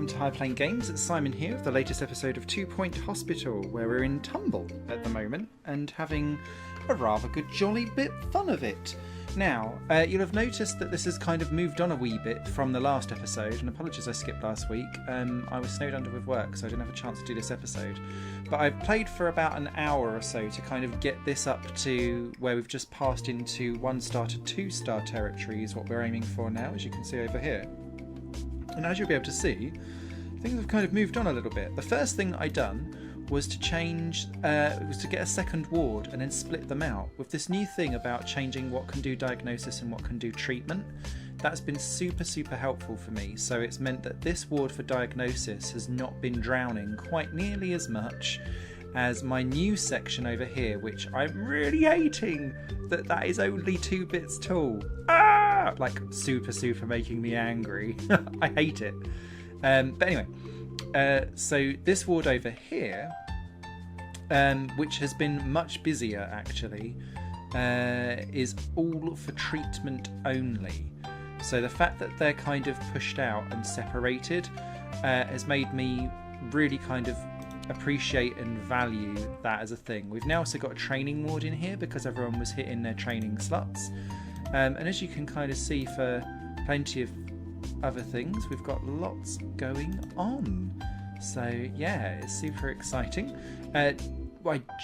welcome to High Playing Games. It's Simon here with the latest episode of 2 Point Hospital, where we're in Tumble at the moment and having a rather good jolly bit fun of it. Now, you'll have noticed that this has kind of moved on a wee bit from the last episode, and apologies I skipped last week. I was snowed under with work, so I didn't have a chance to do this episode. But I've played for about an hour or so to kind of get this up to where we've just passed into 1-star to 2-star territory is what we're aiming for now, as you can see over here. And as you'll be able to see, things have kind of moved on a little bit. The first thing I done was to change, was to get a second ward and then split them out. With this new thing about changing what can do diagnosis and what can do treatment, that's been super helpful for me. So it's meant that this ward for diagnosis has not been drowning quite nearly as much as my new section over here, which I'm really hating that is only 2 bits tall. Ah! Like super making me angry. I hate it. But anyway, so this ward over here, which has been much busier actually, is all for treatment only. So the fact that they're kind of pushed out and separated has made me really kind of appreciate and value that as a thing. We've now also got a training ward in here because everyone was hitting their training slots. And as you can kind of see for plenty of other things, we've got lots going on. So yeah, it's super exciting. I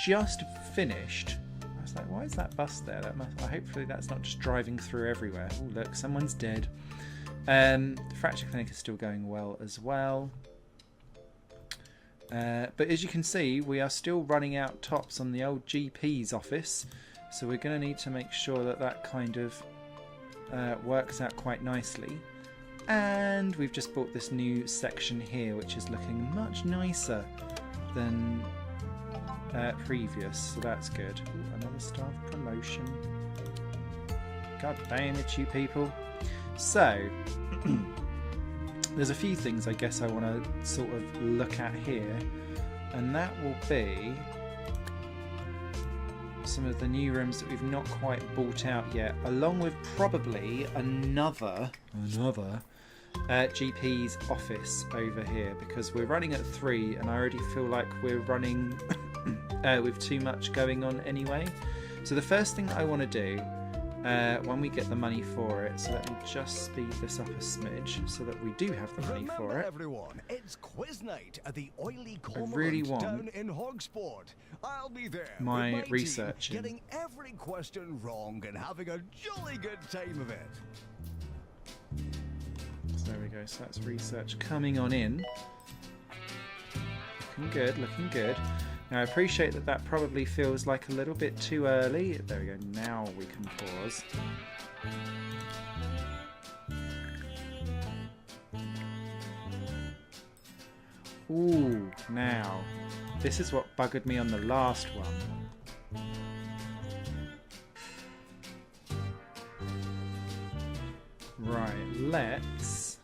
just finished. I was like, why is that bus there? Hopefully that's not just driving through everywhere. Oh look, someone's dead. The fracture clinic is still going well as well. But as you can see, we are still running out tops on the old GP's office. So we're going to need to make sure that kind of works out quite nicely. And we've just bought this new section here, which is looking much nicer than previous. So that's good. Ooh, another staff promotion. God damn it, you people. So, there's a few things I guess I want to sort of look at here. And that will be some of the new rooms that we've not quite bought out yet, along with probably another GP's office over here, because we're running at 3 and I already feel like we're running with too much going on anyway. So the first thing I want to do when we get the money for it, so let me just speed this up a smidge so that we do have the money for it. Everyone, it's quiz night at the Oily really Cormorant want down in Hogsport. I'll be there my with my research team, getting every question wrong and having a jolly good time of it. So there we go, so that's research coming on in. Looking good. Now I appreciate that probably feels like a little bit too early. There we go, now we can pause. Ooh, now, this is what buggered me on the last one. Right, let's...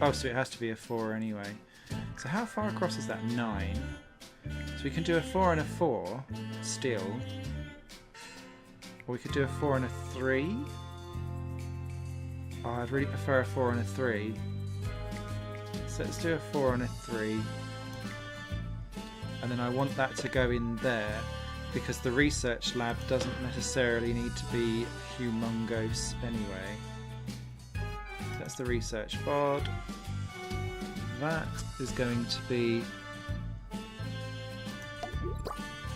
Oh, so it has to be a 4 anyway. So how far across is that? 9. So we can do a 4 and a 4 still. Or we could do a 4 and a 3. Oh, I'd really prefer a 4 and a 3. So let's do a 4 and a 3. And then I want that to go in there because the research lab doesn't necessarily need to be humongous anyway. That's the research bod. That is going to be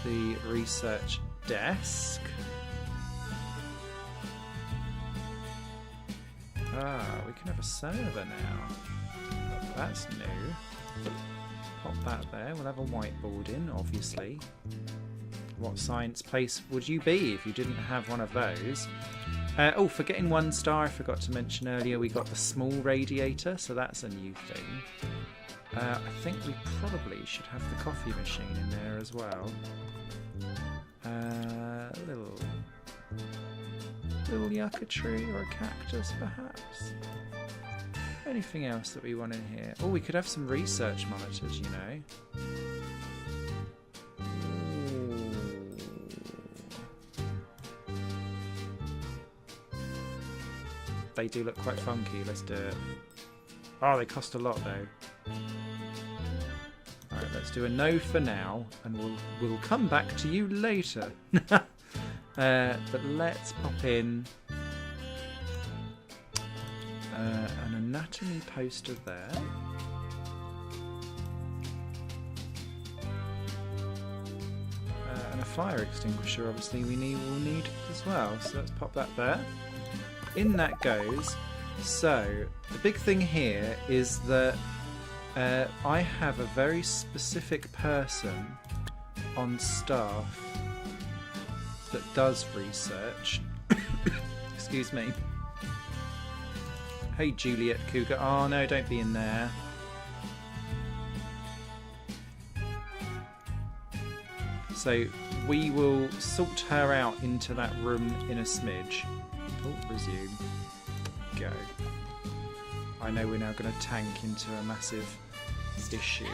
the research desk. Ah, we can have a server now. That's new. Pop that there. We'll have a whiteboard in, obviously. What science place would you be if you didn't have one of those? Oh, for getting 1 star, I forgot to mention earlier, we got the small radiator, so that's a new thing. I think we probably should have the coffee machine in there as well. Little yucca tree or a cactus, perhaps. Anything else that we want in here? Oh, we could have some research monitors, you know. They do look quite funky. Let's do it. Oh, they cost a lot though. Alright, let's do a no for now, and we'll come back to you later. But let's pop in an anatomy poster there. And a fire extinguisher, obviously, will need as well. So let's pop that there. In that goes. So the big thing here is that I have a very specific person on staff that does research. Excuse me. Hey, Juliet Cougar. Oh no, don't be in there. So we will sort her out into that room in a smidge. Oh, resume. Go. I know we're now going to tank into a massive issue.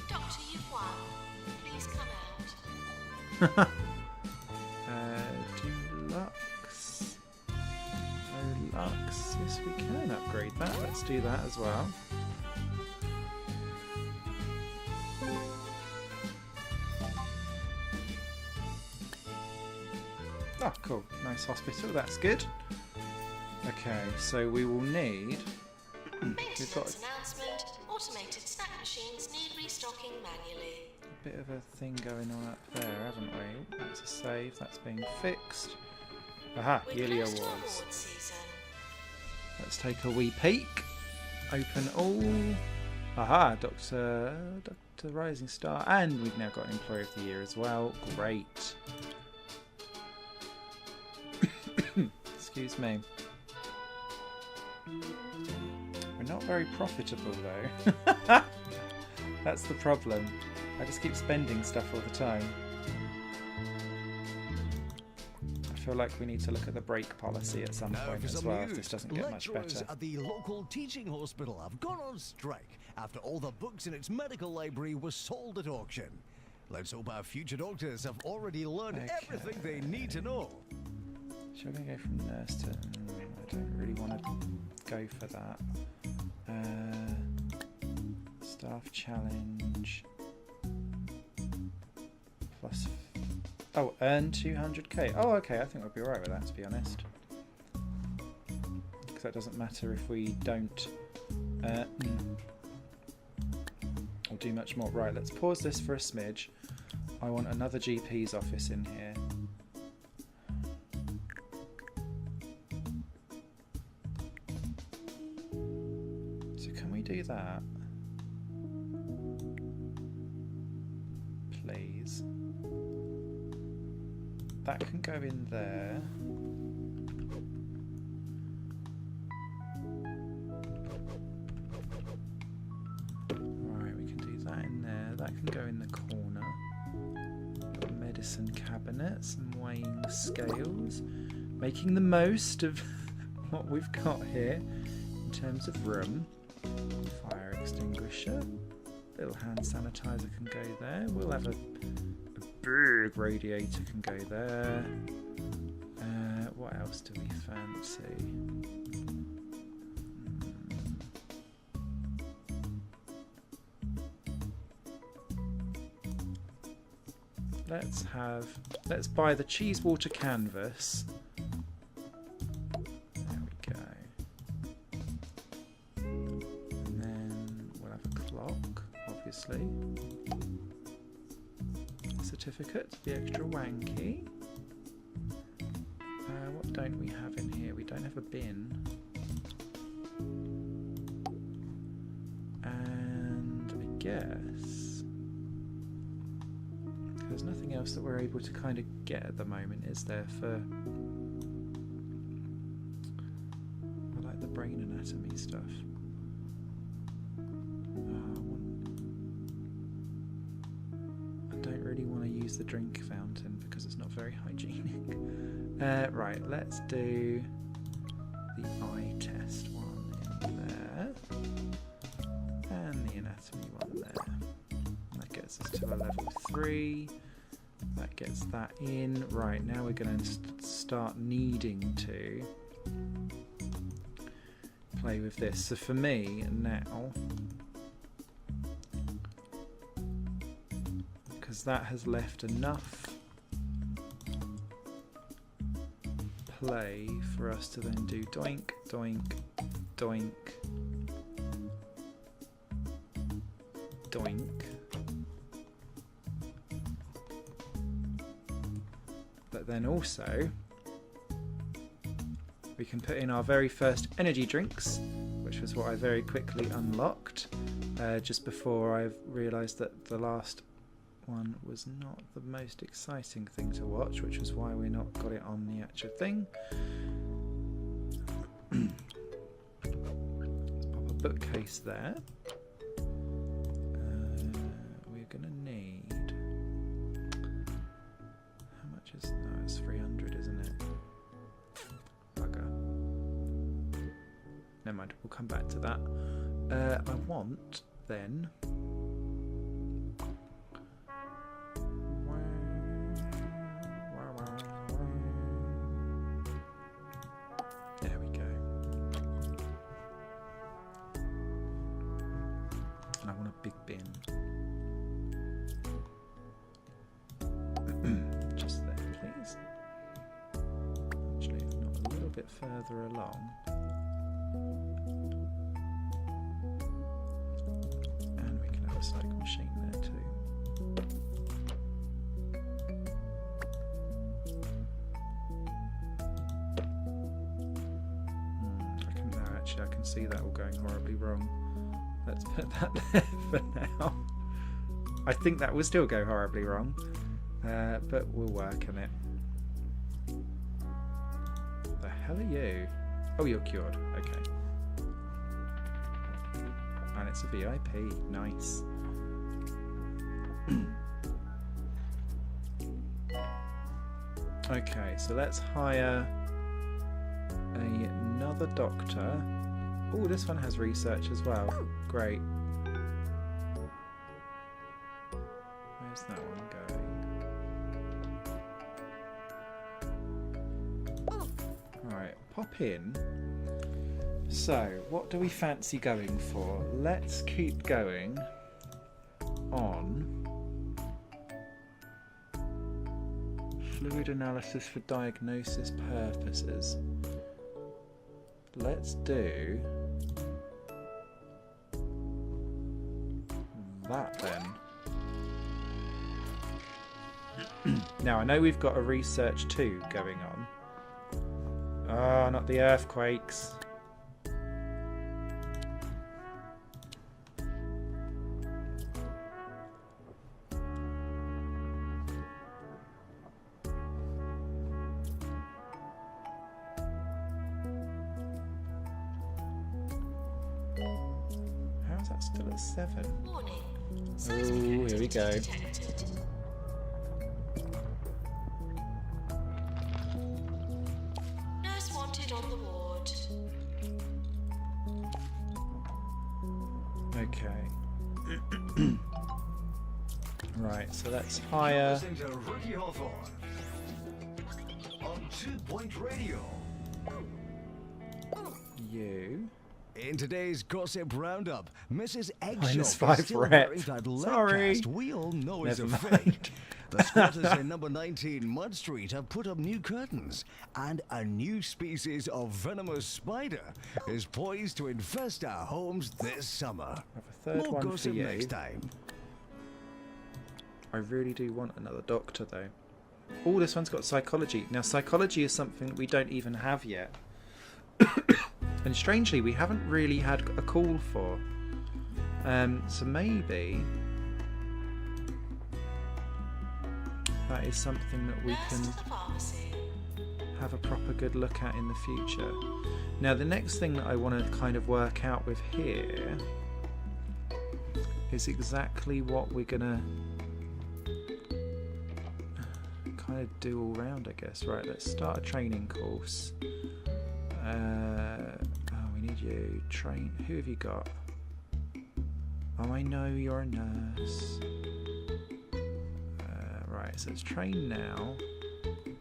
Dr. Yuan, please come out. Deluxe. Deluxe. Yes, we can upgrade that. Let's do that as well. Oh, cool. Nice hospital. That's good. Okay, so we will need... Maintenance announcement. Automated snack machines need restocking manually. A bit of a thing going on up there, haven't we? That's a save. That's being fixed. Aha, yearly awards. Let's take a wee peek. Open all. Aha, Dr. Rising Star. And we've now got an Employee of the Year as well. Great. Excuse me. We're not very profitable though. That's the problem. I just keep spending stuff all the time. I feel like we need to look at the break policy at some point as well if this doesn't get much better. At the local teaching hospital have gone on strike after all the books in its medical library were sold at auction. Let's hope our future doctors have already learned everything they need to know. Should I go from nurse to... I don't really want to go for that. Staff challenge. Plus... Oh, earn 200k. Oh, okay, I think we'll be alright with that, to be honest. Because that doesn't matter if we don't... or do much more. Right, let's pause this for a smidge. I want another GP's office in here. Do that, please. That can go in there. Right, we can do that in there. That can go in the corner. Got a medicine cabinet, some weighing scales, making the most of what we've got here in terms of room. Fire extinguisher, little hand sanitizer can go there. We'll have a big radiator can go there. What else do we fancy? Let's buy the cheese water canvas. Certificate to be extra wanky. What don't we have in here? We don't have a bin. And I guess there's nothing else that we're able to kind of get at the moment, is there, for... I like the brain anatomy stuff. The drink fountain because it's not very hygienic. Right, let's do the eye test one in there. And the anatomy one there. That gets us to a level 3. That gets that in. Right, now we're going to start needing to play with this. So for me now, because that has left enough play for us to then do doink, doink, doink, doink. But then also we can put in our very first energy drinks, which was what I very quickly unlocked just before I realised that the last one was not the most exciting thing to watch, which was why we not got it on the actual thing. Let's pop a bookcase there. We're going to need... How much is... No, it's 300, isn't it? Bugger. Never mind, we'll come back to that. I want, then... There we go. And I want a big bin. Just there, please. Actually, if not a little bit further along. And we can have a cycle machine there too. I can see that all going horribly wrong. Let's put that there for now. I think that will still go horribly wrong, but we'll work on it. The hell are you? Oh, you're cured. Okay. And it's a VIP. Nice. Okay, so let's hire another doctor. Oh, this one has research as well. Great. Where's that one going? Alright, pop in. So, what do we fancy going for? Let's keep going on fluid analysis for diagnosis purposes. Let's do that then. Now I know we've got a research 2 going on. Ah, not the earthquakes. How's that still at 7? Warning. Oh, here we go. Detected. Nurse wanted on the ward. Okay. Right, so let's hire Listen to Ricky Hawthorne on 2 Point Radio. you. In today's gossip roundup, Mrs. -5 Eggshop is still rep. wearing that Sorry. cast we all know is a Never fake. mind. The squatters in number 19 Mud Street have put up new curtains, and a new species of venomous spider is poised to infest our homes this summer. Have a third More one for gossip you. next time. I really do want another doctor though. Oh, this one's got psychology. Now psychology is something that we don't even have yet. And strangely, we haven't really had a call for. So maybe that is something that we Nurse can to the pharmacy. have a proper good look at in the future. Now the next thing that I want to kind of work out with here is exactly what we're gonna kind of do all round, I guess. Right, let's start a training course. Oh, we need you. train. Who have you got? Oh, I know you're a nurse. Right, so it's train now.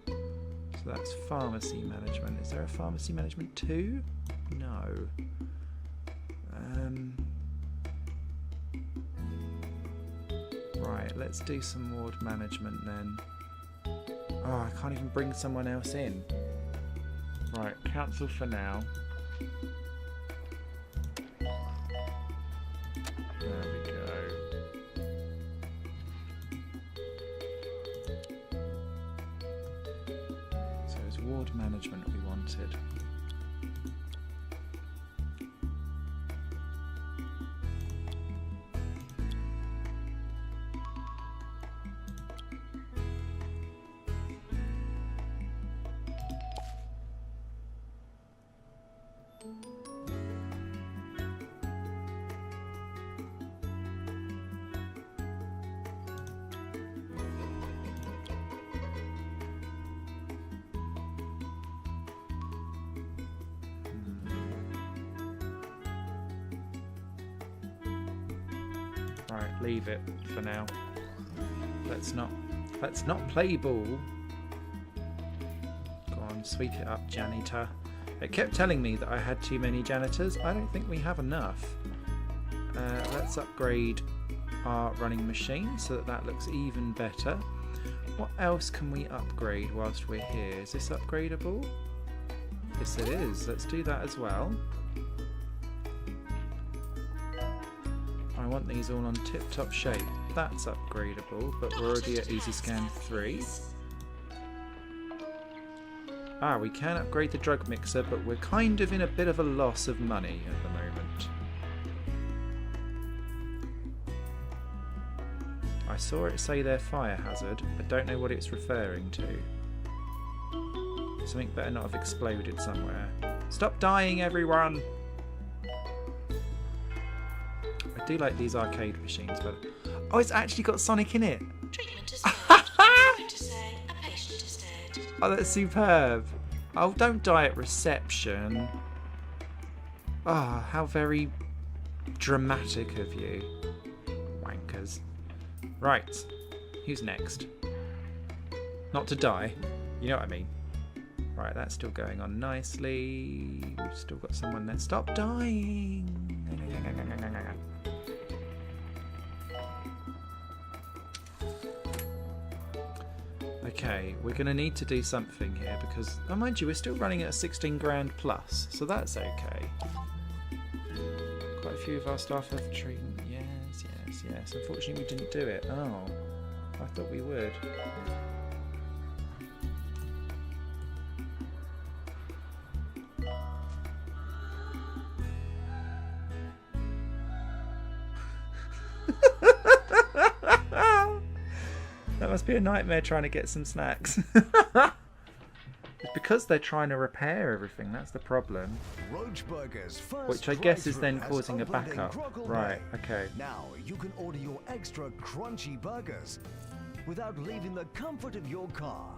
So that's pharmacy management. Is there a pharmacy management 2? No. Right, let's do some ward management then. Oh, I can't even bring someone else in. Right, cancel for now. There we go. So it's ward management we wanted. Right, leave it for now. Let's not play ball. Go on, sweep it up, janitor. It kept telling me that I had too many janitors. I don't think we have enough. Let's upgrade our running machine so that looks even better. What else can we upgrade whilst we're here? Is this upgradable? Yes, it is. Let's do that as well. I want these all on tip-top shape. That's upgradable, but we're already at Easy Scan 3. Ah, we can upgrade the drug mixer, but we're kind of in a bit of a loss of money at the moment. I saw it say their fire hazard. I don't know what it's referring to. Something better not have exploded somewhere. Stop dying, everyone! I do like these arcade machines, but oh, it's actually got Sonic in it. Treatment is failed. Sorry to say, a patient is dead. Oh, that's superb. Oh, don't die at reception. Ah, oh, how very dramatic of you. Wankers. Right, who's next? Not to die, you know what I mean. Right, that's still going on nicely. We've still got someone there. Stop dying. Okay, we're going to need to do something here because, oh, mind you, we're still running at a 16 grand plus, so that's okay. Quite a few of our staff have treatment. Yes. Unfortunately, we didn't do it. Oh, I thought we would. That must be a nightmare trying to get some snacks. It's because they're trying to repair everything, that's the problem. Roach Burgers first which I guess is drive-thru then has causing a opened in backup. Crocodile Right, Bay. okay. Now you can order your extra crunchy burgers without leaving the comfort of your car.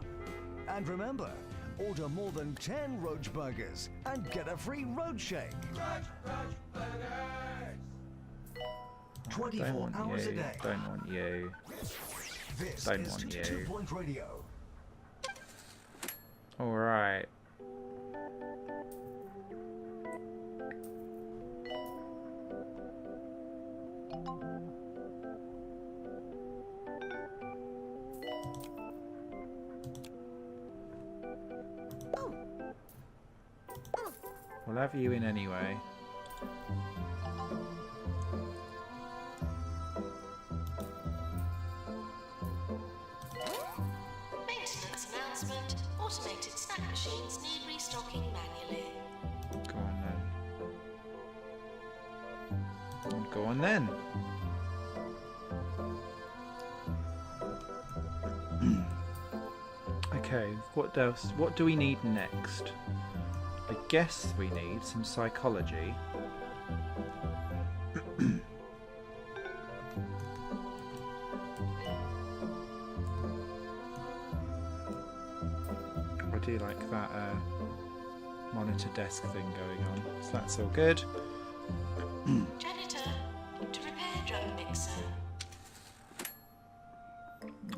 And remember, order more than 10 Roach Burgers and get a free Roach Shake. Roach Burgers! 24 hours a day. Don't want you. This Don't is want you. 2 Point Radio. Alright. We'll have you in anyway. Maintenance announcement. Automated snack machines need restocking manually. Go on then. Go on then. Okay, what else? What do we need next? I guess we need some psychology. I do like that monitor desk thing going on. So that's all good. Janitor, to repair drum mixer.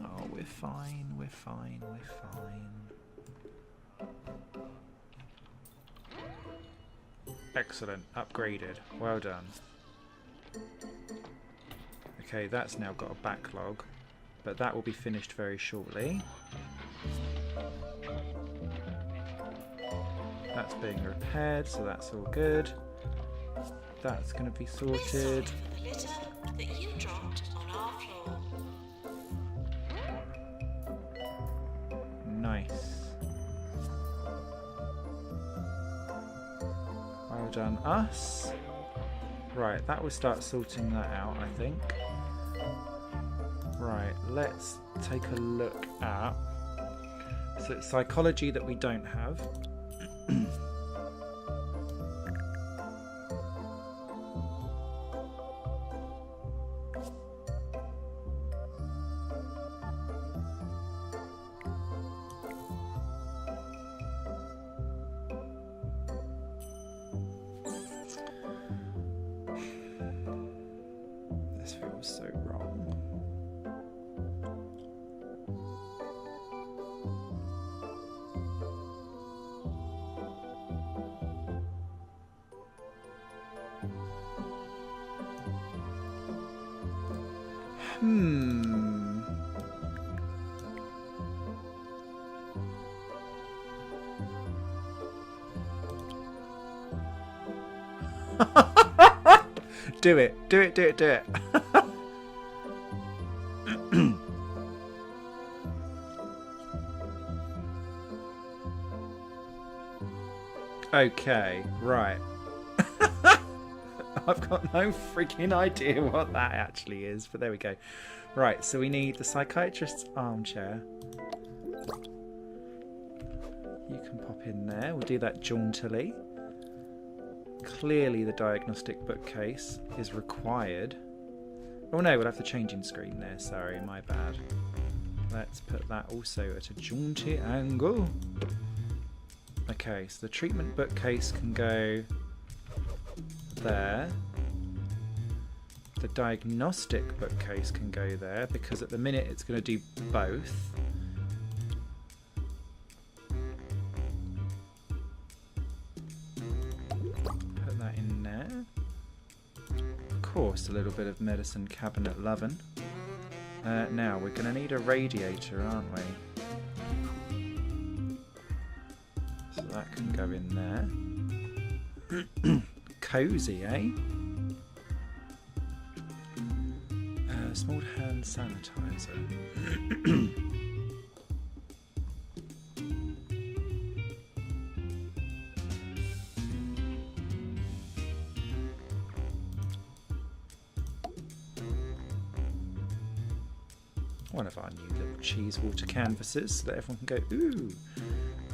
Oh, we're fine, we're fine, we're fine. Excellent, upgraded. Well done. Okay, that's now got a backlog, but that will be finished very shortly. That's being repaired, so that's all good. That's going to be sorted. Sorry for the litter that you dropped on our floor. Nice. Well done, us. Right, that will start sorting that out, I think. Right, let's take a look at... So it's psychology that we don't have. This feels so wrong. Do it, do it, do it, do it. Okay, right. I've got no freaking idea what that actually is, but there we go. Right, so we need the psychiatrist's armchair. You can pop in there. We'll do that jauntily. Clearly the diagnostic bookcase is required. Oh no, we'll have the changing screen there. Sorry, my bad. Let's put that also at a jaunty angle. Okay, so the treatment bookcase can go there. The diagnostic bookcase can go there because at the minute it's going to do both. Put that in there. Of course, a little bit of medicine cabinet loving. Now, we're going to need a radiator, aren't we? So that can go in there. Cozy, eh? Small hand sanitizer. One of our new little cheese water canvases so that everyone can go, ooh.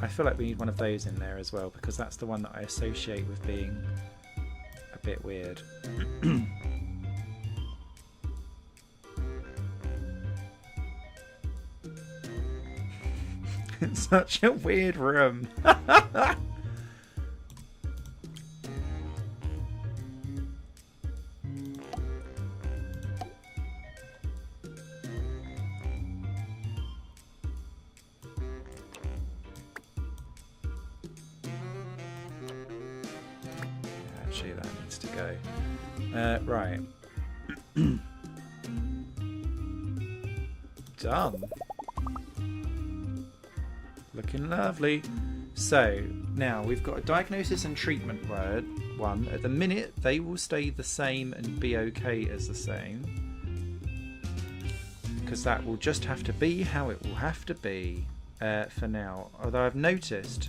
I feel like we need one of those in there as well because that's the one that I associate with being a bit weird. It's such a weird room. Actually, that needs to go. Right. Done. Looking lovely. So now we've got a diagnosis and treatment word one. At the minute they will stay the same and be okay as the same because that will just have to be how it will have to be for now. Although I've noticed,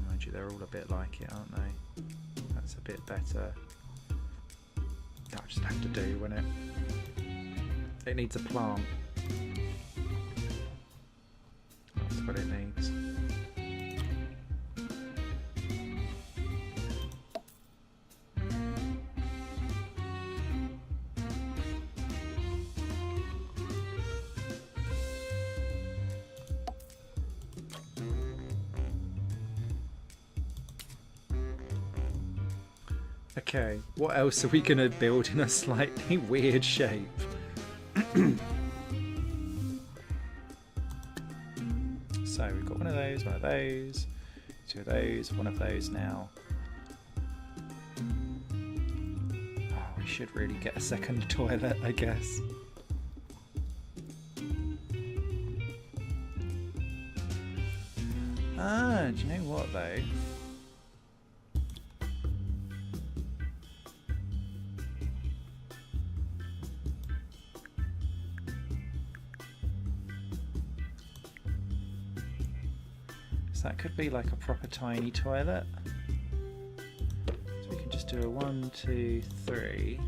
mind you, they're all a bit like it, aren't they? That's a bit better. That'll just have to do, won't it? It needs a plant. That's what it needs. Okay, what else are we going to build in a slightly weird shape? So we've got one of those, two of those, one of those now. Oh, we should really get a second toilet, I guess. Ah, do you know what though? So that could be like a proper tiny toilet. So we can just do a 1, 2, 3.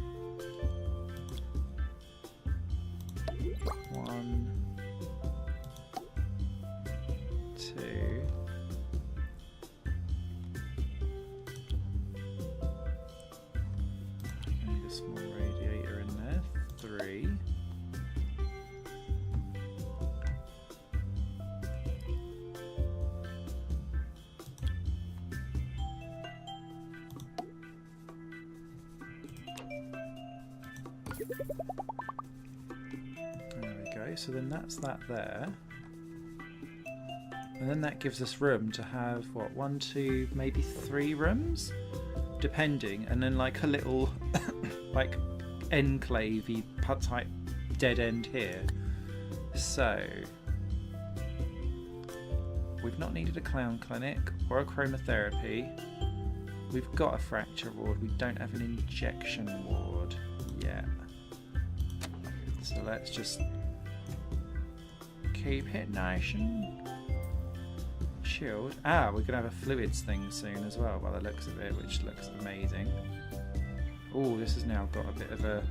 1, 2. Need a small radiator in there. 3. There we go, so then that's that there. And then that gives us room to have, what, 1, 2, maybe 3 rooms? Depending. And then like a little, like, enclave-y type dead end here. So, we've not needed a clown clinic or a chromotherapy. We've got a fracture ward. We don't have an injection ward yet. So let's just keep it nice and chilled. Ah, we're going to have a fluids thing soon as well, by the looks of it, which looks amazing. Oh, this has now got a bit of a...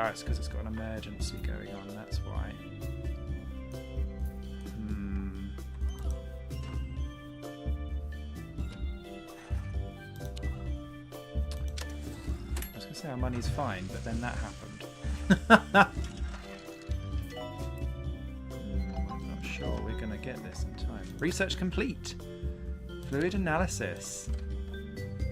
Oh, it's because it's got an emergency going on, that's why. I was going to say our money's fine, but then that happened. I'm not sure we're going to get this in time. Research complete. Fluid analysis.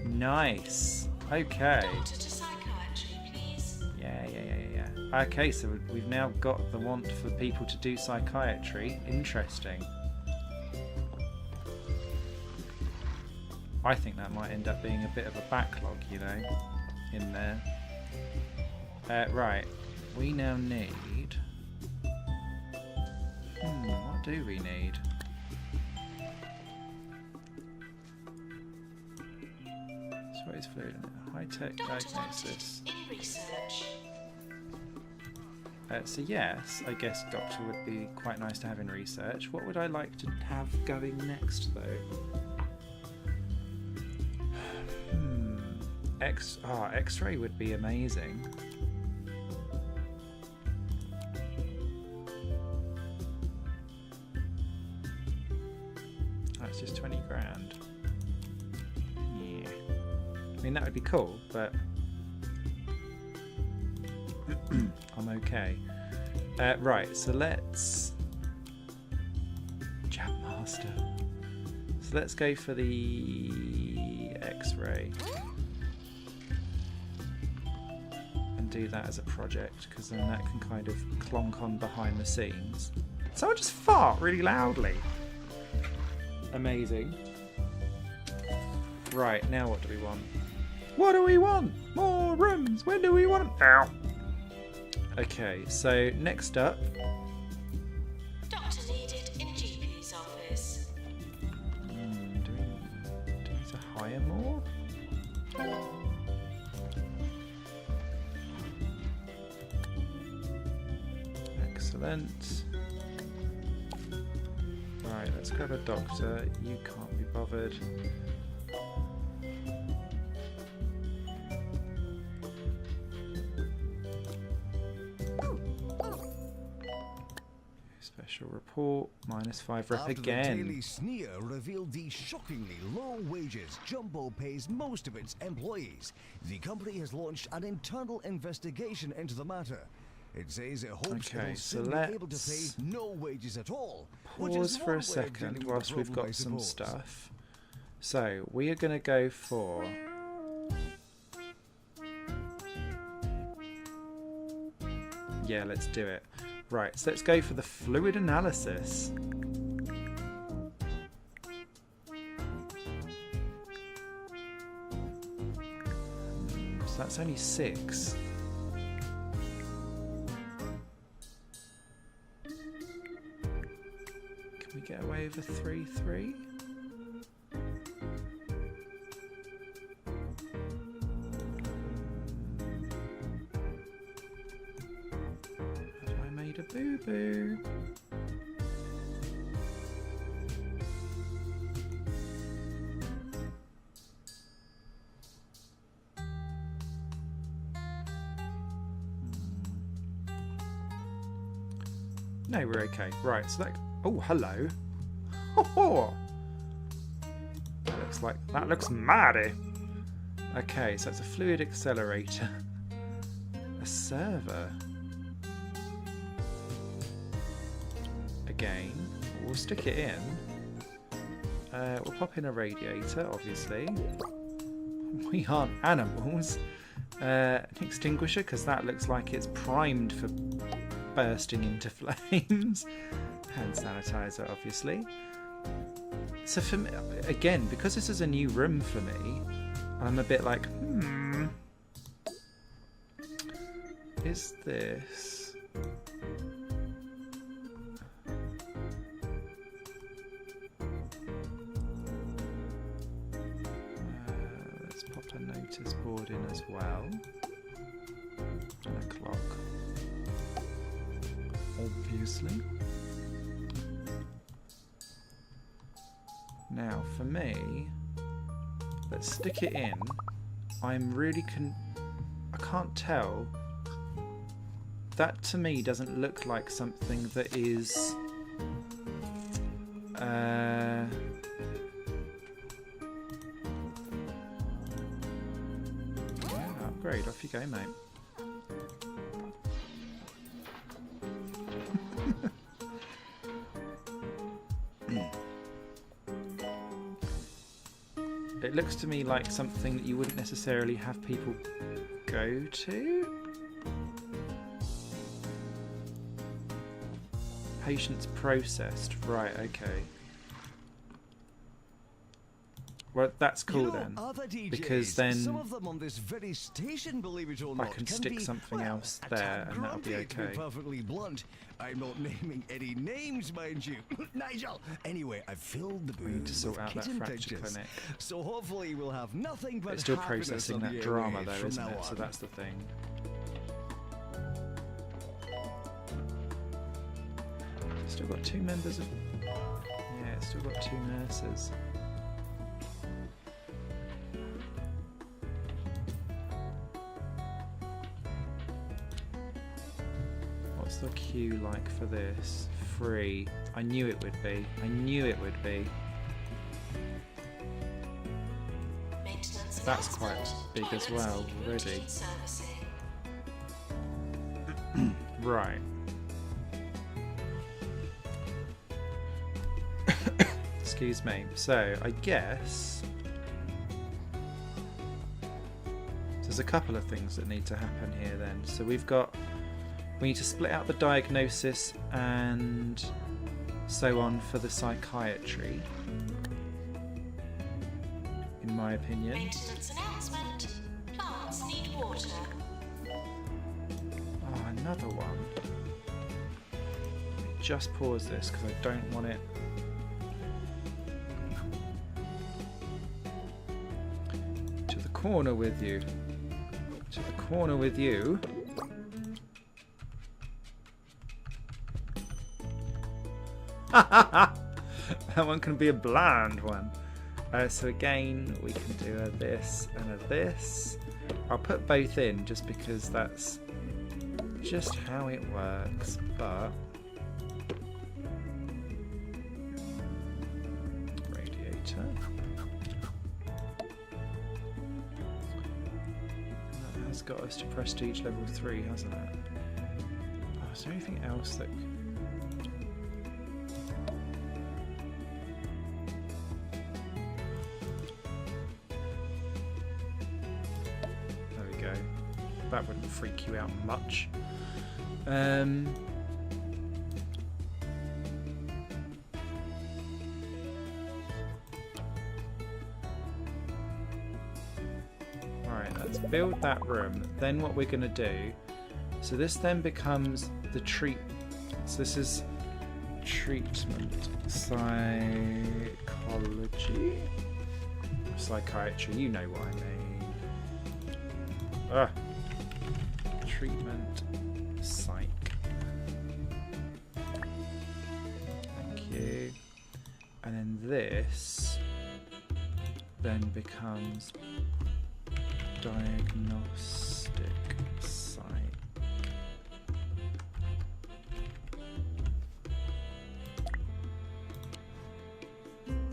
Nice. Okay. Doctor to psychiatry, please. Yeah. Okay, so we've now got the want for people to do psychiatry. Interesting. I think that might end up being a bit of a backlog, you know, in there. Right, we now need... what do we need? So what is fluid? High-tech diagnosis. In research. So yes, I guess doctor would be quite nice to have in research. What would I like to have going next, though? X-ray would be amazing. That's just 20 grand. Yeah. I mean, that would be cool, but I'm okay. Right, so let's... Jab Master. So let's go for the X-ray. And do that as a project, because then that can kind of clonk on behind the scenes. Someone just fart really loudly. Amazing. Right, now what do we want? What do we want? More rooms! When do we want them? Ow! Okay, so next up... Doctor needed in GP's office. Do we need to hire more? Excellent. Right, let's grab a doctor. You can't be bothered. Special report, -5 rep After again. the Daily Sneer revealed the shockingly low wages Jumbo pays most of its employees, the company has launched an internal investigation into the matter. It says it hopes Okay, it'll so soon be able to pay let's no wages at all. which Pause is for one way a of second dealing with the whilst we've problem, I got some suppose. stuff. So we are going to go for... Yeah, let's do it. Right, so let's go for the fluid analysis. So that's only 6. Can we get away with a 3-3? Have I made a boo-boo? No, we're okay. Right, so that... Oh, hello. Oh, looks like... That looks mighty. Okay, so it's a fluid accelerator. A server. Again. We'll stick it in. We'll pop in a radiator, obviously. We aren't animals. An extinguisher, because that looks like it's primed for bursting into flames. Hand sanitizer, obviously. So for me, again, because this is a new room for me, I'm a bit like, is this... let's pop a notice board in as well. And a clock. Obviously. Now, for me, let's stick it in. I'm really I can't tell. That to me doesn't look like something that is yeah, upgrade, off you go, mate. It looks to me like something that you wouldn't necessarily have people go to. Patients processed. Right, okay. Well, that's cool then. Because then some of them on this very station, believe it or not, I can stick something else there and that'll be To okay. be perfectly blunt, I'm not naming any names, mind you. Nigel! Anyway, I filled the booth We need to sort with out that kitten fracture pictures. clinic. So hopefully we'll have nothing but It's still happiness processing on that the drama airwaves though, from isn't now it? So on. that's the thing. Still got 2 members of... Yeah, it's still got 2 nurses. What's the queue like for this? 3. I knew it would be. I knew it would be. Maintenance That's quite announcement. big as Toilets well, need already. routine servicing. Right. Excuse me. So, I guess there's a couple of things that need to happen here then. So we need to split out the diagnosis and so on for the psychiatry, in my opinion. Maintenance announcement. Plants need water. Oh, another one. Just pause this because I don't want it. To the corner with you. To the corner with you. That one can be a bland one. So again, we can do a this and a this. I'll put both in just because that's just how it works, but radiator. That has got us to prestige level 3, hasn't it? Oh, is there anything else that... that wouldn't freak you out much. Alright, let's build that room. Then what we're going to do... So this then becomes the treat... So this is treatment, psychology, psychiatry, you know what I mean. Treatment, psych. Thank you. And then this then becomes diagnostic psych.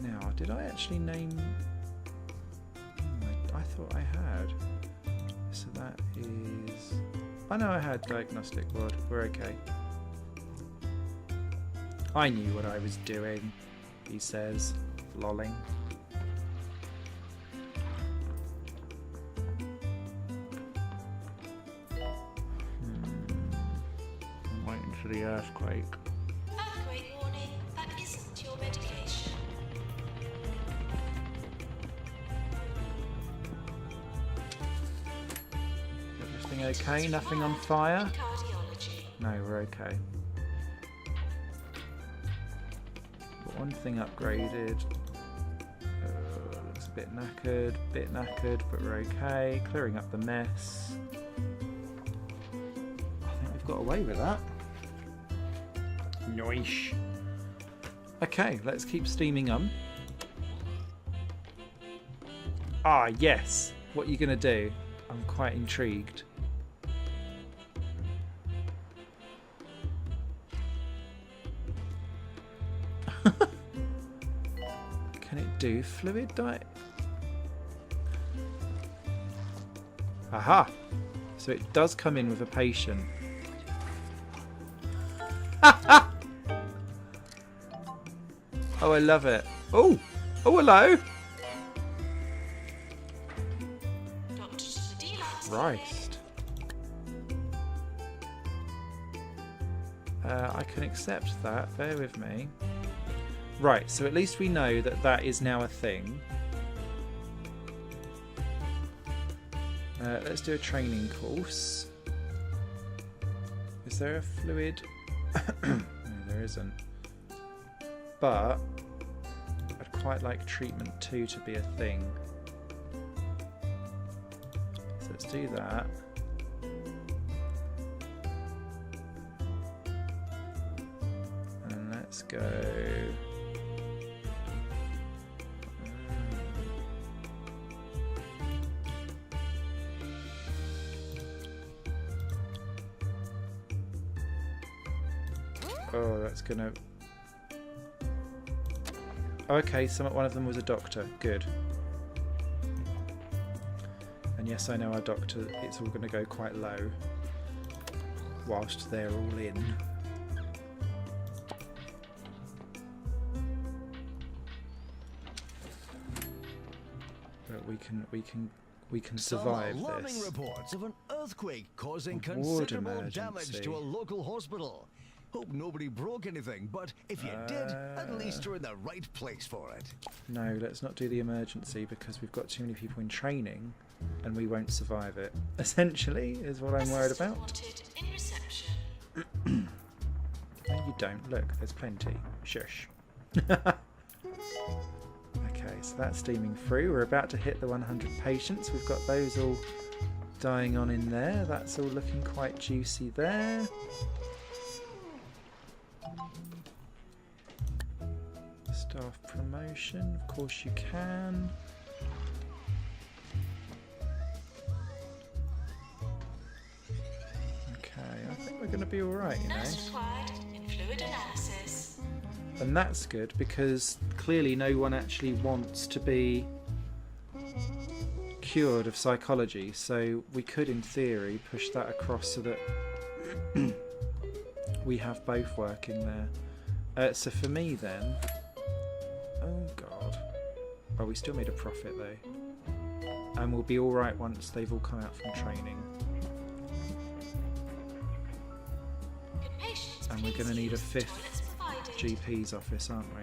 Now, did I actually name... I thought I had. So that is... I know I had diagnostic ward. We're okay. I knew what I was doing, he says, lolling. I'm waiting for the earthquake. Earthquake warning, that isn't your medication. Everything okay? Nothing on fire? Cardiology. No, we're okay. Got one thing upgraded. Looks a bit knackered, but we're okay. Clearing up the mess. I think we've got away with that. Nice. Okay, let's keep steaming on. Ah, yes. What are you going to do? I'm quite intrigued. Can it do fluid diet? Aha! So it does come in with a patient. Oh, I love it. Oh! Oh, hello! Christ. I can accept that. Bear with me. Right, so at least we know that that is now a thing. Let's do a training course. Is there a fluid? No, there isn't. But I'd quite like treatment 2 to be a thing. So let's do that. And let's go. Oh, that's gonna... Okay, one of them was a doctor. Good. And yes, I know our doctor, it's all going to go quite low whilst they're all in. But we can survive Some alarming this. reports of an earthquake causing A ward considerable damage emergency. to a local hospital. Hope nobody broke anything, but if you did, at least you're in the right place for it. No, let's not do the emergency because we've got too many people in training and we won't survive it. Essentially, is what I'm worried Assistant about. wanted in reception. No, you don't. Look, there's plenty. Shush. Okay, so that's steaming through. We're about to hit the 100 patients. We've got those all dying on in there. That's all looking quite juicy there. Staff promotion, of course you can. Okay, I think we're going to be alright, you know. Nurse required in fluid analysis. And that's good because clearly no one actually wants to be cured of psychology, so we could in theory push that across so that we have both working there. So for me then, oh god, oh we still made a profit though, and we'll be alright once they've all come out from training. And we're going to need a fifth Toilets provided. GP's office, aren't we?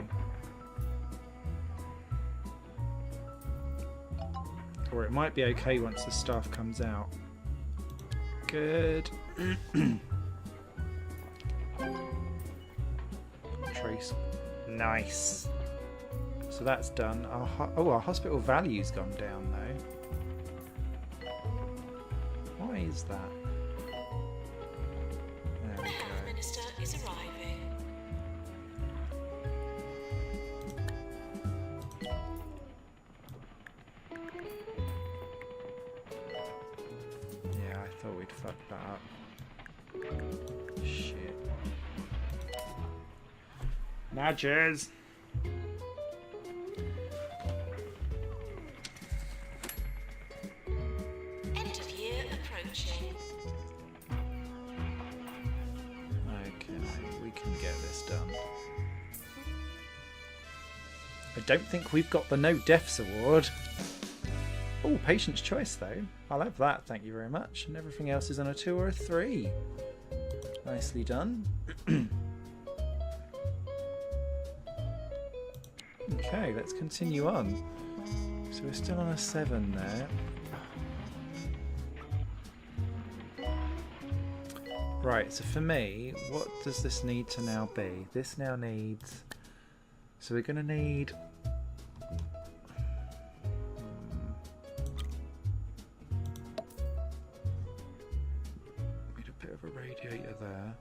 Or it might be okay once the staff comes out. Good. Trace. Nice. So that's done. Our hospital value's gone down though. Why is that? There The we health go. minister is arriving. Yeah, I thought we'd fucked that up. Shit. Nudges! End of year approaching. Okay, we can get this done. I don't think we've got the No Deaths Award. Oh, Patient's Choice though. I'll have that, thank you very much. And everything else is on a 2 or a 3. Nicely done. Okay, let's continue on. So we're still on a 7 there. Right, so for me, what does this need to now be? This now needs... So we're going to need... Need a bit of a radiator there.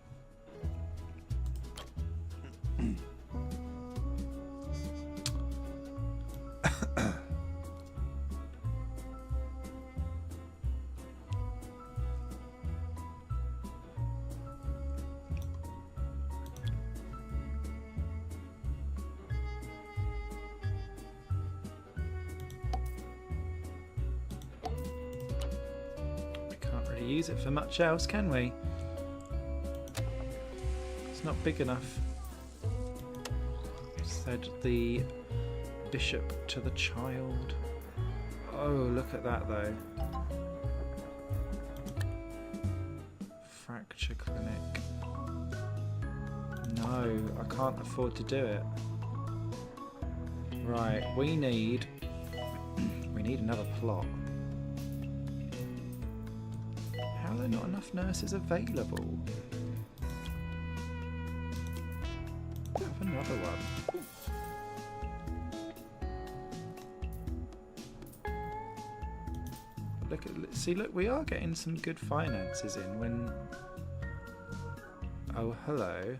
Use it for much else, can we? It's not big enough. Said the bishop to the child. Oh, look at that though. Fracture clinic. No, I can't afford to do it. Right, we need another plot. How are there not enough nurses available? Have another one. Look, we are getting some good finances in when... Oh, hello.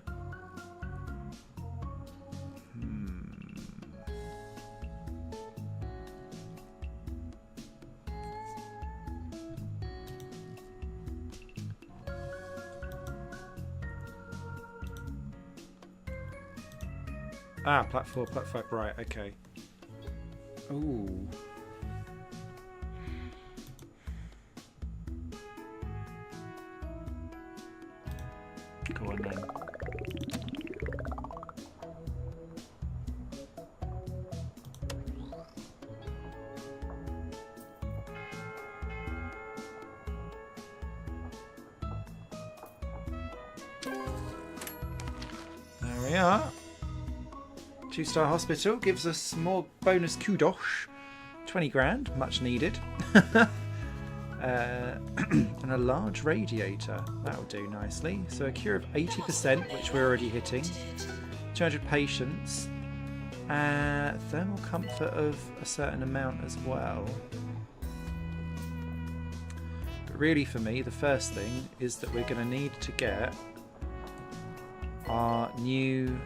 Platform, right, okay. Ooh. Go on then. There we are. 2-star hospital gives us more bonus kudos. 20 grand, much needed. And a large radiator, that'll do nicely. So a cure of 80%, which we're already hitting. 200 patients. Thermal comfort of a certain amount as well. But really for me, the first thing is that we're going to need to get our new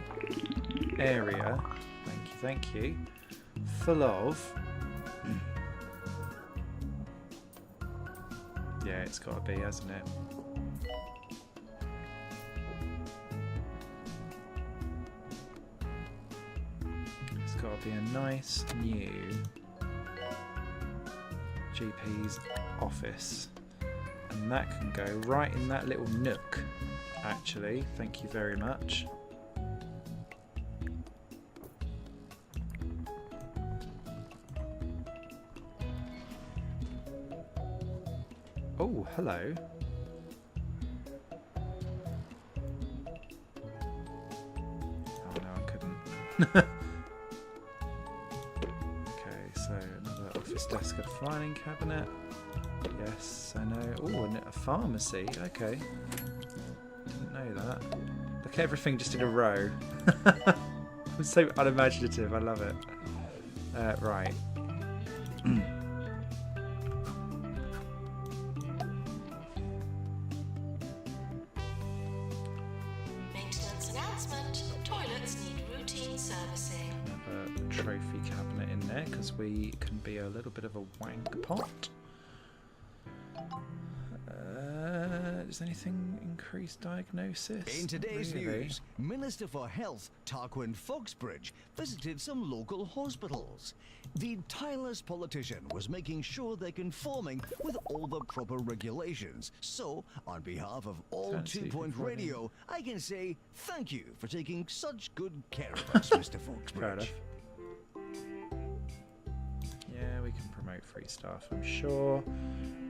area, thank you, full of... Yeah, it's got to be, hasn't it? It's got to be a nice new GP's office. And that can go right in that little nook, actually. Thank you very much. Oh, hello. Okay, so another office desk and a filing cabinet. Yes, I know. Oh, and a pharmacy. Okay. Didn't know that. Look at everything just in a row. It's so unimaginative. I love it. Right. Maintenance announcement. Toilets need routine servicing. Another trophy cabinet in there because we can be a little bit of a wank pot. Does anything increase diagnosis? In today's Really? news, Minister for Health Tarquin Foxbridge visited some local hospitals. The tireless politician was making sure they're conforming with all the proper regulations. So, on behalf of all Fancy 2 Point conforming. Radio, I can say thank you for taking such good care of us, Mr. Fair enough. Foxbridge. Yeah, we can promote free staff, I'm sure.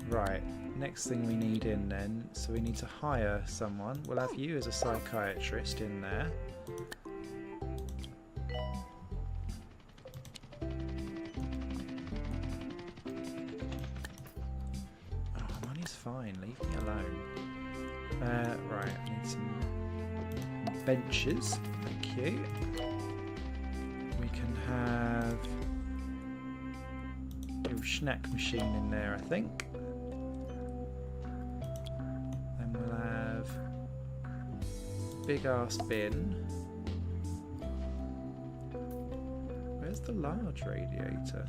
Right, next thing we need in then, so we need to hire someone. We'll have you as a psychiatrist in there. Oh, money's fine, leave me alone. Right, I need some benches, thank you. We can have a little snack machine in there, I think. Then we'll have big ass bin. Where's the large radiator?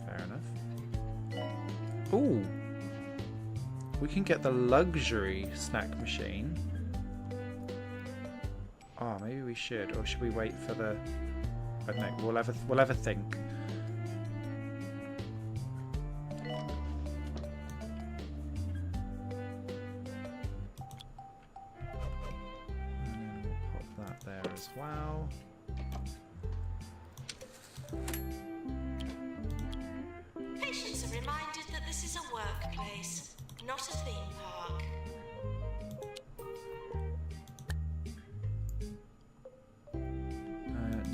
Fair enough. Ooh! We can get the luxury snack machine. Oh, maybe we should, or should we wait for the? I don't know. We'll have a think. And then we'll pop that there as well. Patients are reminded that this is a workplace, not a theme park.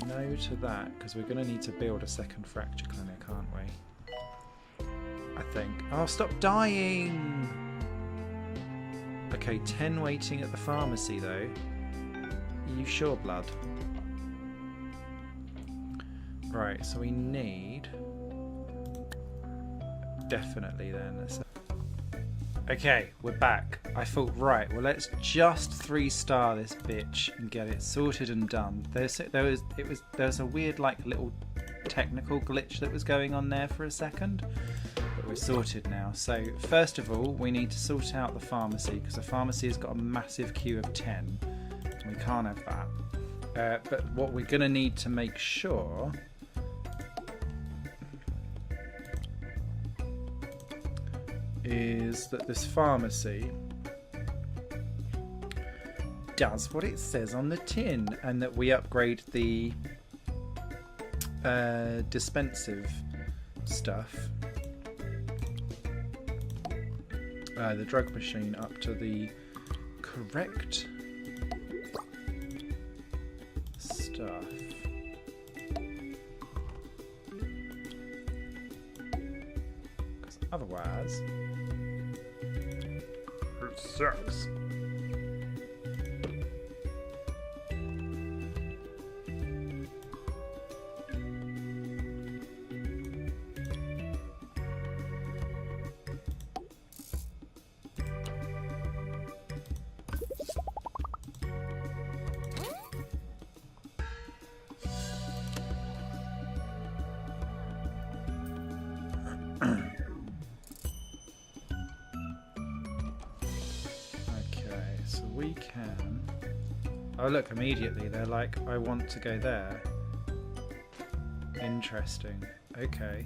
No to that, because we're going to need to build a second fracture clinic, aren't we? I think. Oh, stop dying! Okay, 10 waiting at the pharmacy, though. Are you sure, blood? Right, so we need... Definitely, then. Okay, we're back. I thought, right, well, let's just 3-star this bitch and get it sorted and done. There was a weird, like, little technical glitch that was going on there for a second, but we're sorted now. So, first of all, we need to sort out the pharmacy, because the pharmacy has got a massive queue of 10. And we can't have that. But what we're going to need to make sure... is that this pharmacy does what it says on the tin, and that we upgrade the dispensive stuff, the drug machine, up to the correct stuff. Because otherwise it sucks. We can... Oh look, immediately they're like, I want to go there. Interesting. Okay.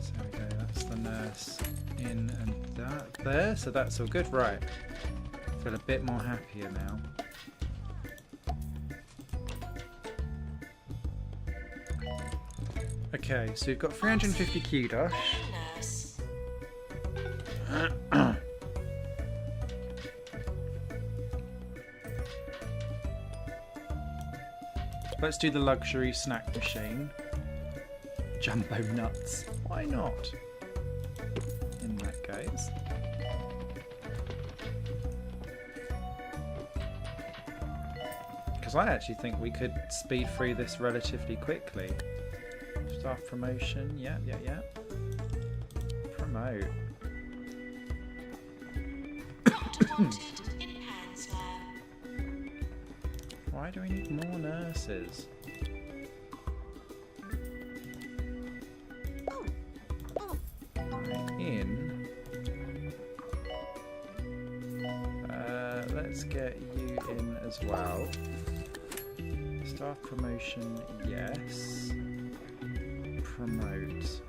So we go, that's the nurse in and that there, so that's all good. Right. Feel a bit more happier now. Okay, so we've got 350 kudos. Nurse. Let's do the luxury snack machine. Jumbo nuts. Why not? In that case. Because I actually think we could speed through this relatively quickly. Staff promotion. Yeah. Promote. Doctor wanted in Pan's lab. Why do we need more nurses? Right, in. Let's get you in as well. Staff promotion, yes. Promote.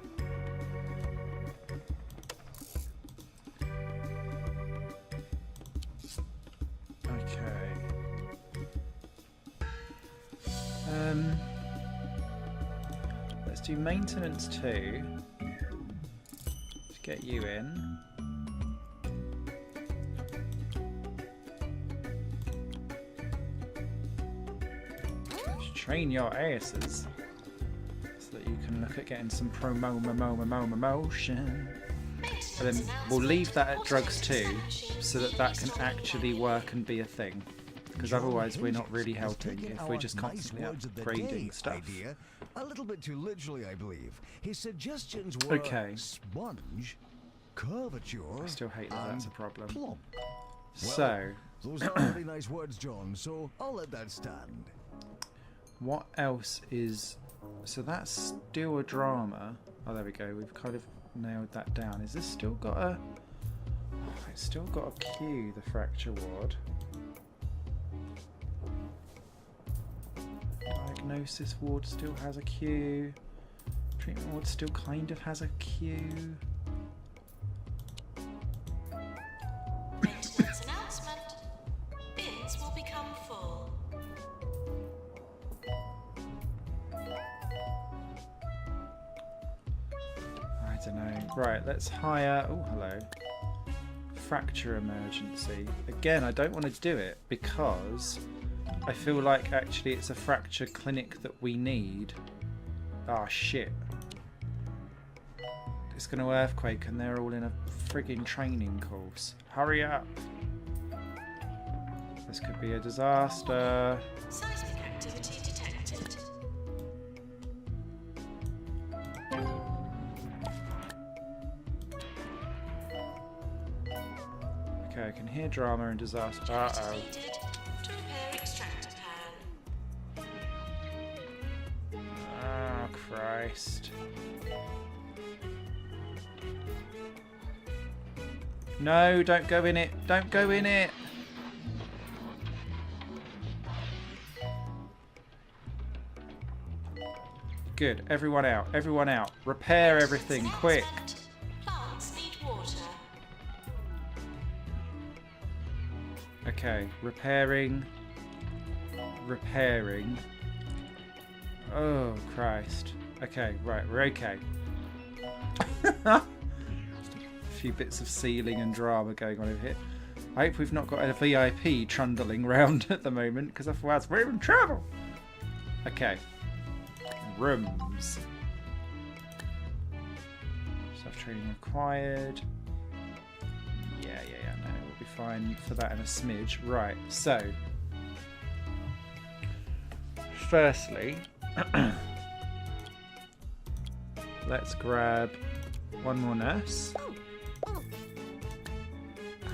Okay. Let's do maintenance 2. Let's get you in. Let's train your asses so that you can look at getting some promotion. And then we'll leave that at drugs 2 so that can actually work and be a thing. Because otherwise we're not really helping if we're just constantly upgrading stuff. Idea, a little bit too literally, I believe. His suggestions were Okay. sponge, curvature, I still hate that that's a problem. plump. So, Those are really nice words, John, so I'll let that stand. what else is... So that's still a drama. Oh, there we go. We've kind of nailed that down. Is this still got a... Oh, it's still got a queue, the fracture ward. Diagnosis ward still has a queue. Treatment ward still kind of has a queue. Maintenance announcement. Bins will become full. I don't know. Right, let's hire... Oh, hello. Fracture emergency. Again, I don't want to do it because I feel like actually it's a fracture clinic that we need. Ah, shit. It's going to earthquake and they're all in a frigging training course. Hurry up. This could be a disaster. Seismic activity detected. Okay, I can hear drama and disaster. Uh-oh. Needed to repair extractor pan. Oh, Christ. No, don't go in it. Don't go in it. Good. Everyone out. Everyone out. Repair everything. Quick. Announcement. Plants need water. Okay. Repairing. Repairing. Oh, Christ. Okay. Right. We're okay. A few bits of ceiling and drama going on over here. I hope we've not got a VIP trundling round at the moment, because otherwise we're in trouble. Okay. Rooms. Staff training required. Yeah. No, we'll be fine for that in a smidge. Right, so. Firstly, let's grab one more nurse.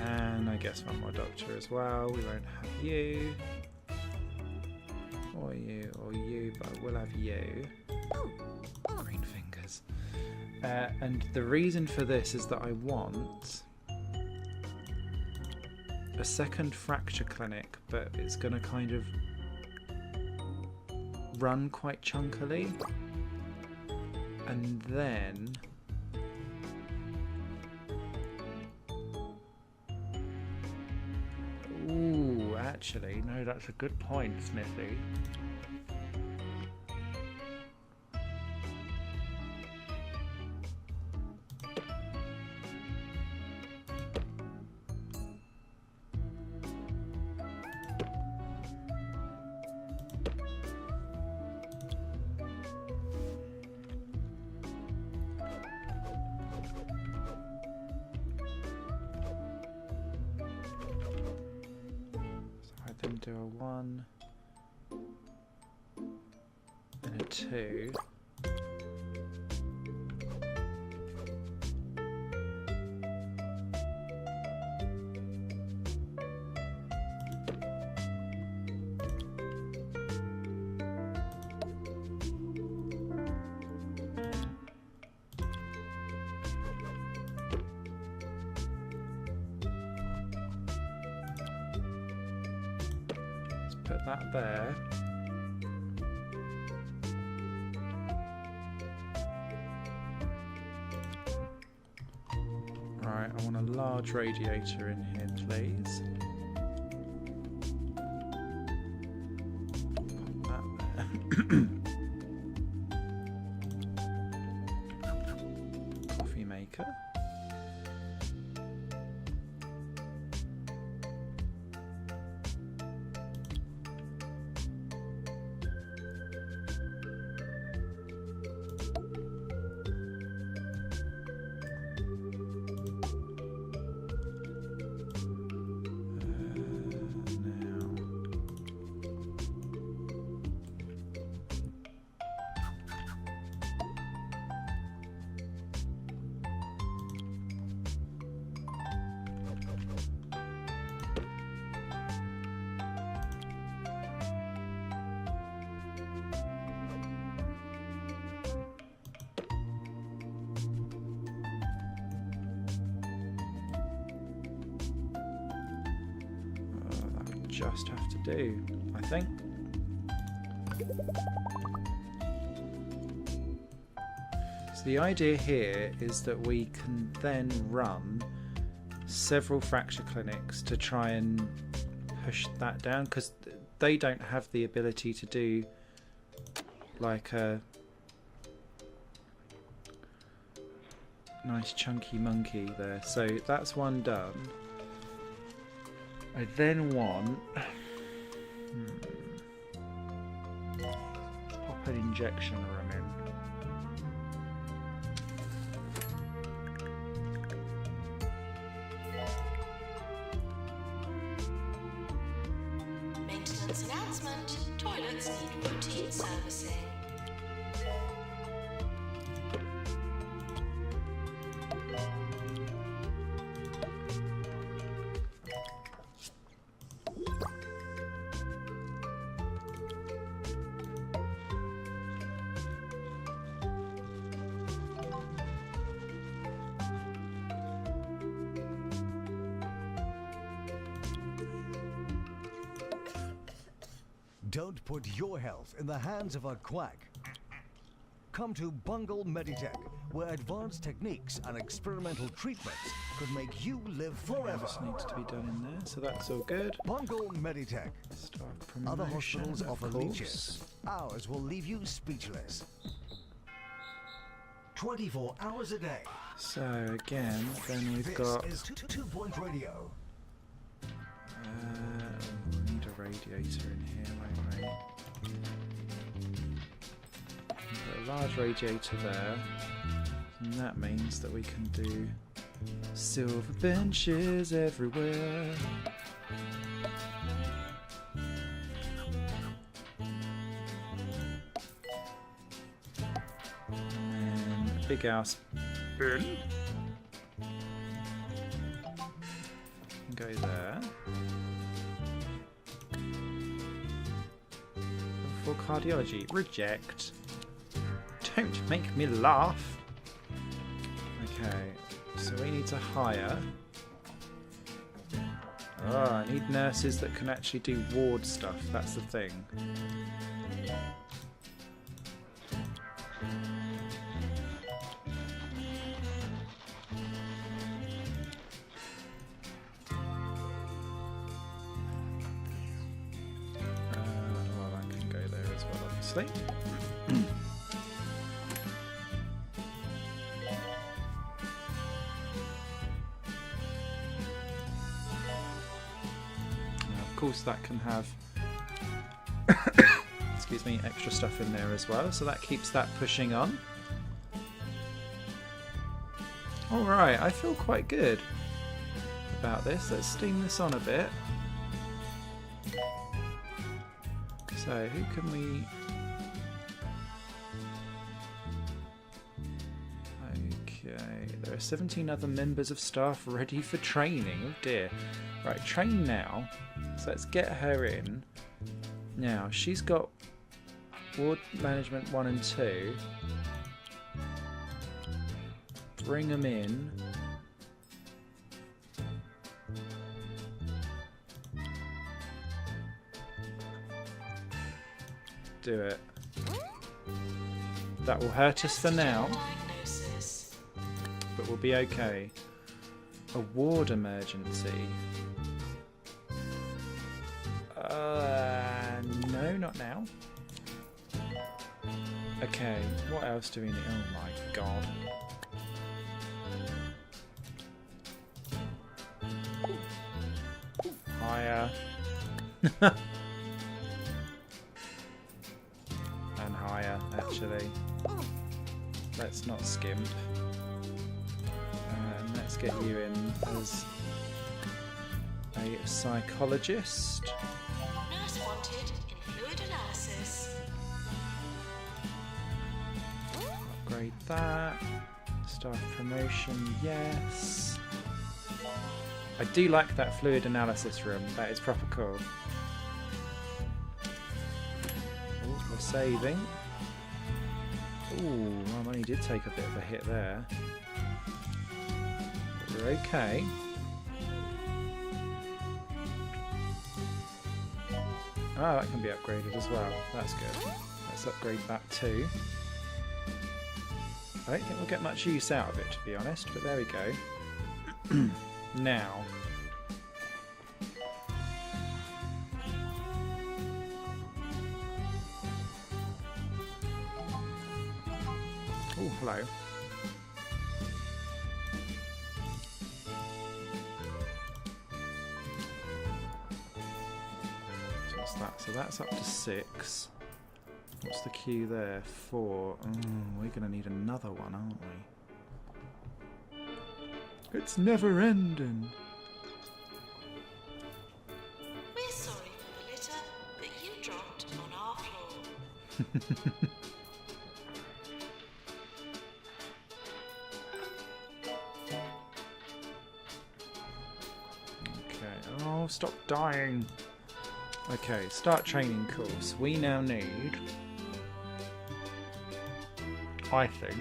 And I guess one more doctor as well. We won't have you. Or you, but we'll have you. Green fingers. And the reason for this is that I want a second fracture clinic, but it's going to kind of run quite chunkily. And then... Ooh, actually, no, that's a good point, Smithy. do a 1 and a 2. Put that there. Right, I want a large radiator in here, please. Pop that there. Coffee maker. Just have to do, I think. So the idea here is that we can then run several fracture clinics to try and push that down, because they don't have the ability to do like a nice chunky monkey there. So that's one done. I then want pop an injection room in. Maintenance announcement. Toilets need routine servicing. Don't put your health in the hands of a quack. Come to Bungle Meditech, where advanced techniques and experimental treatments could make you live forever. This needs to be done in there, so that's all good. Bungle Meditech. Start Other promotion, hospitals of offer course. leeches. Ours will leave you speechless. 24 hours a day. So again, then we've This got. is 2-point radio. We need a radiator in here, wait, wait. Put a large radiator there, and that means that we can do silver benches everywhere. And a big ass bin. Go there. For cardiology, reject. Don't make me laugh. Okay, so we need to hire. Oh, I need nurses that can actually do ward stuff. That's the thing. Well, that can go there as well, obviously. Of course, that can have excuse me, extra stuff in there as well, so that keeps that pushing on. Alright, I feel quite good about this. Let's steam this on a bit. So who can we... Okay, there are 17 other members of staff ready for training. Oh dear. Right, train now. So let's get her in. Now, she's got ward management 1 and 2. Bring them in. Do it. That will hurt us for now, but we'll be okay. A ward emergency. No, not now. Okay, what else do we need? Oh my god. Higher. And higher, actually. Let's not skimp. And let's get you in as a psychologist. Nurse wanted in fluid analysis. Upgrade that. Staff promotion, yes. I do like that fluid analysis room. That is proper cool. Oh, we're saving. Ooh, my money did take a bit of a hit there. But we're okay. Ah, that can be upgraded as well. That's good. Let's upgrade that too. I don't think we'll get much use out of it, to be honest, but there we go. Now. Oh, hello. So what's that? So that's up to 6. What's the queue there? 4. We're going to need another one, aren't we? It's never ending. We're sorry for the litter that you dropped on our floor. Okay. Oh, stop dying. Okay, start training course. We now need, I think,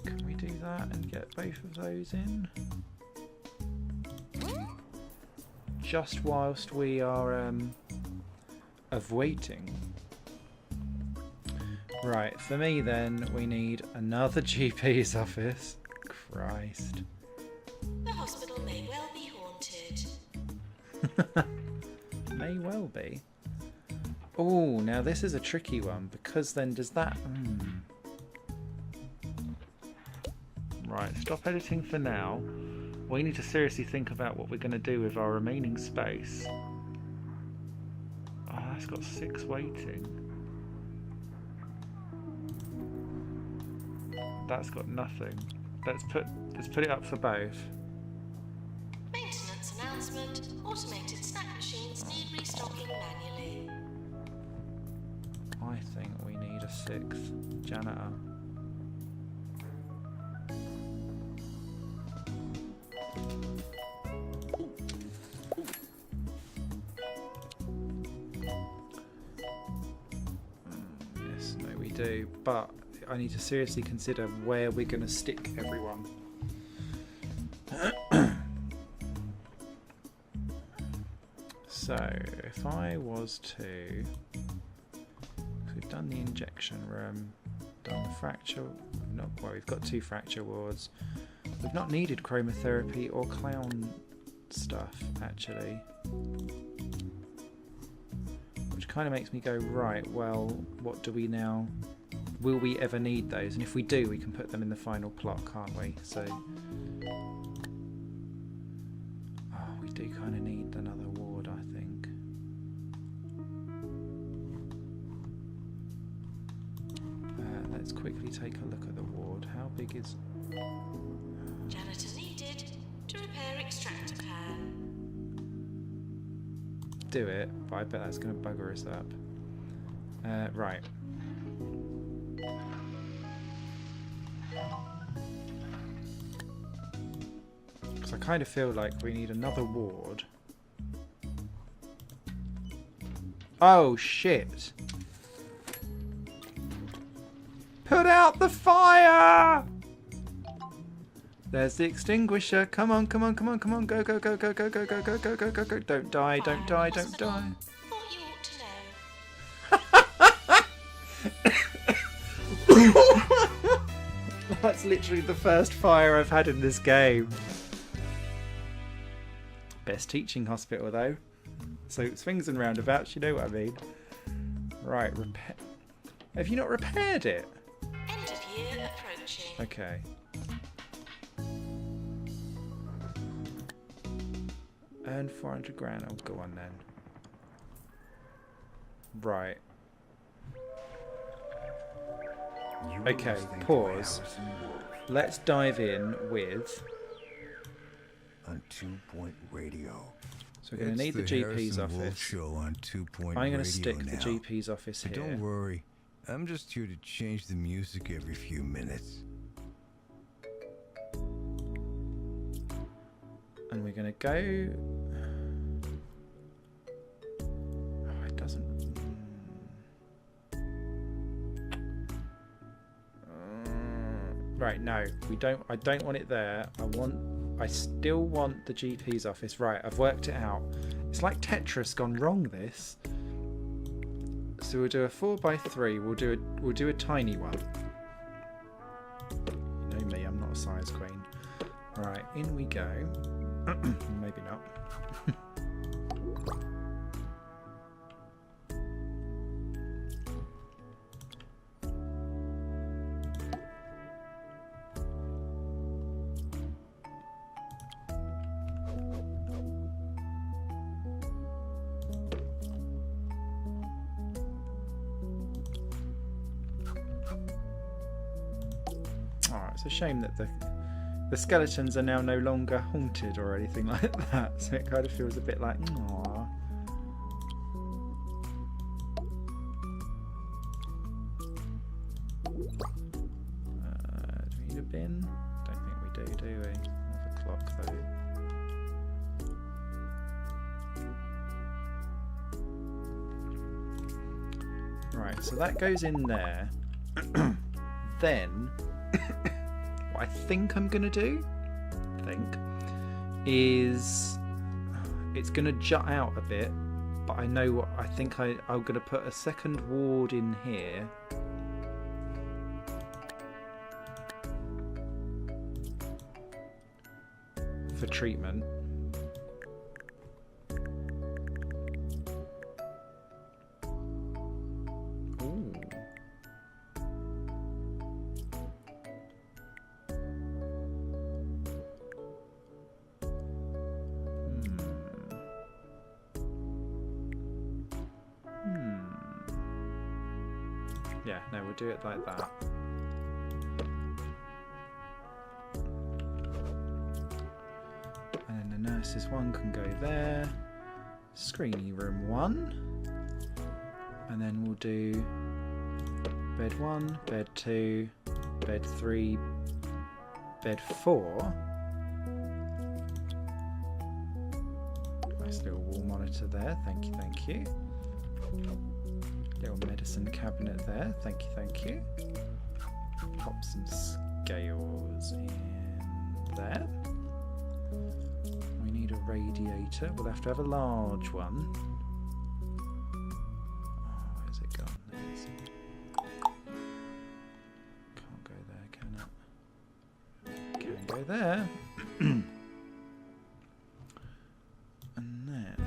can we do that and get both of those in? Just whilst we are waiting. Right, for me then, we need another GP's office. Christ. The hospital may well be haunted. May well be. Oh, now this is a tricky one, because then does that... Right, stop editing for now. We need to seriously think about what we're going to do with our remaining space. Oh, that's got 6 waiting. That's got nothing. Let's put it up for both. Maintenance announcement. Automated snack machines need restocking manually. I think we need a 6th janitor. Yes, no we do, but I need to seriously consider where we're going to stick everyone. So, if I was to... We've done the injection room, done the fracture... Well, we've got 2 fracture wards. We've not needed chromotherapy or clown stuff, actually. Which kind of makes me go, right, well, what do we now... Will we ever need those? And if we do, we can put them in the final plot, can't we? So... Oh, we do kind of need another ward, I think. Let's quickly take a look at the ward. How big is... Janitor needed to repair extractor pan. Do it, but I bet that's going to bugger us up. Right. Because I kind of feel like we need another ward. Oh, shit. Put out the fire! There's the extinguisher. Come on, come on, come on, come on. Go, go, go, go, go, go, go, go, go, go, go, go. Don't die, don't die, don't die. Thought you ought to know. That's literally the first fire I've had in this game. Best teaching hospital, though. So, swings and roundabouts, you know what I mean. Right, repair. Have you not repaired it? End of year approaching. Okay. Earn 400 grand. Oh, go on then. Right. Okay, pause. Let's dive in with... On 2 Point Radio. So we're going to need the GP's Harrison Wolf office. Show on 2 Point I'm going to Radio stick the now. GP's office But here. don't worry, I'm just here to change the music every few minutes. And we're going to go... Oh, it doesn't... Right, no, we don't. I don't want it there. I still want the GP's office. Right, I've worked it out. It's like Tetris gone wrong. This. So we'll do a 4x3. We'll do a tiny one. You know me, I'm not a size queen. Right, in we go. Maybe not. It's a shame that the skeletons are now no longer haunted or anything like that, so it kind of feels a bit like, aww. Do we need a bin? Don't think we do we? Have a clock though. Right, so that goes in there. Then what I think I'm gonna do, is it's gonna jut out a bit, but I know what I think. I'm gonna put a second ward in here. For treatment. Ooh. Yeah, no, we'll do it like that. And then the nurses one can go there. Screeny room 1. And then we'll do bed 1, bed 2, bed 3, bed 4. Nice little wall monitor there. Thank you, thank you. Little medicine cabinet there. Thank you, thank you. Pop some scales in there. We need a radiator. We'll have to have a large one. Oh, where's it gone? There's... Can't go there, can it? Can go there. And then...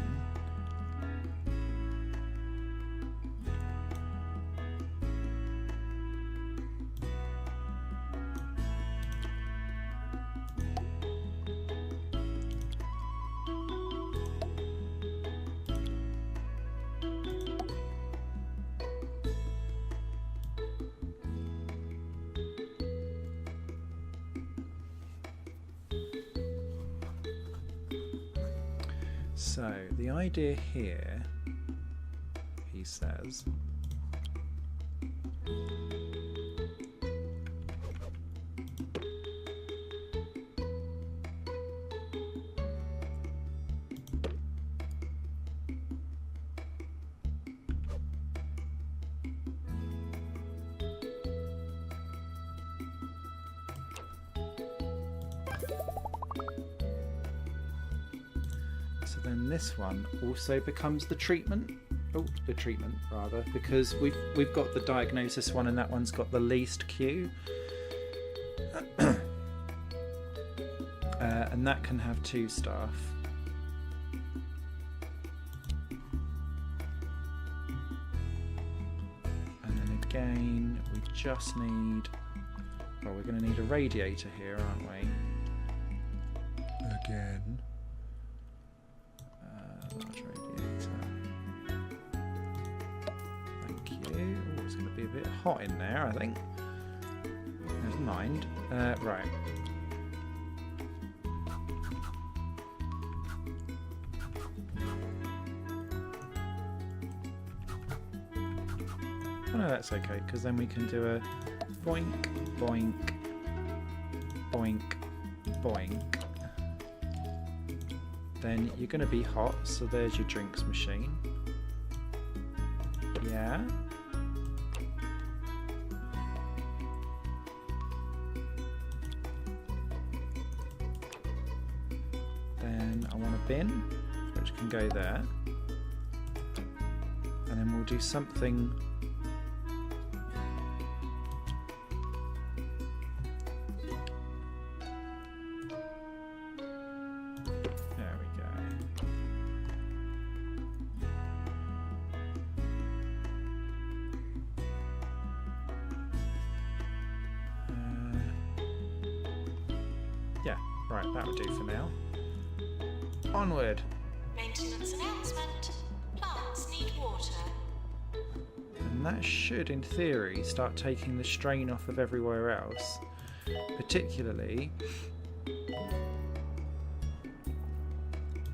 So the idea here, he says, so then this one also becomes the treatment. Oh, the treatment rather, because we've got the diagnosis one, and that one's got the least Q, and that can have 2 staff. And then again, we just need. Well, we're going to need a radiator here, aren't we? Again. Large radiator. Thank you. Oh, it's going to be a bit hot in there, I think. Never mind. Right. Oh no, that's okay, because then we can do a boink, boink, boink, boink. Then you're going to be hot, so there's your drinks machine. Yeah. Then I want a bin, which can go there. And then we'll do something. Yeah, right, that would do for now. Onward! Maintenance announcement. Plants need water. And that should, in theory, start taking the strain off of everywhere else. Particularly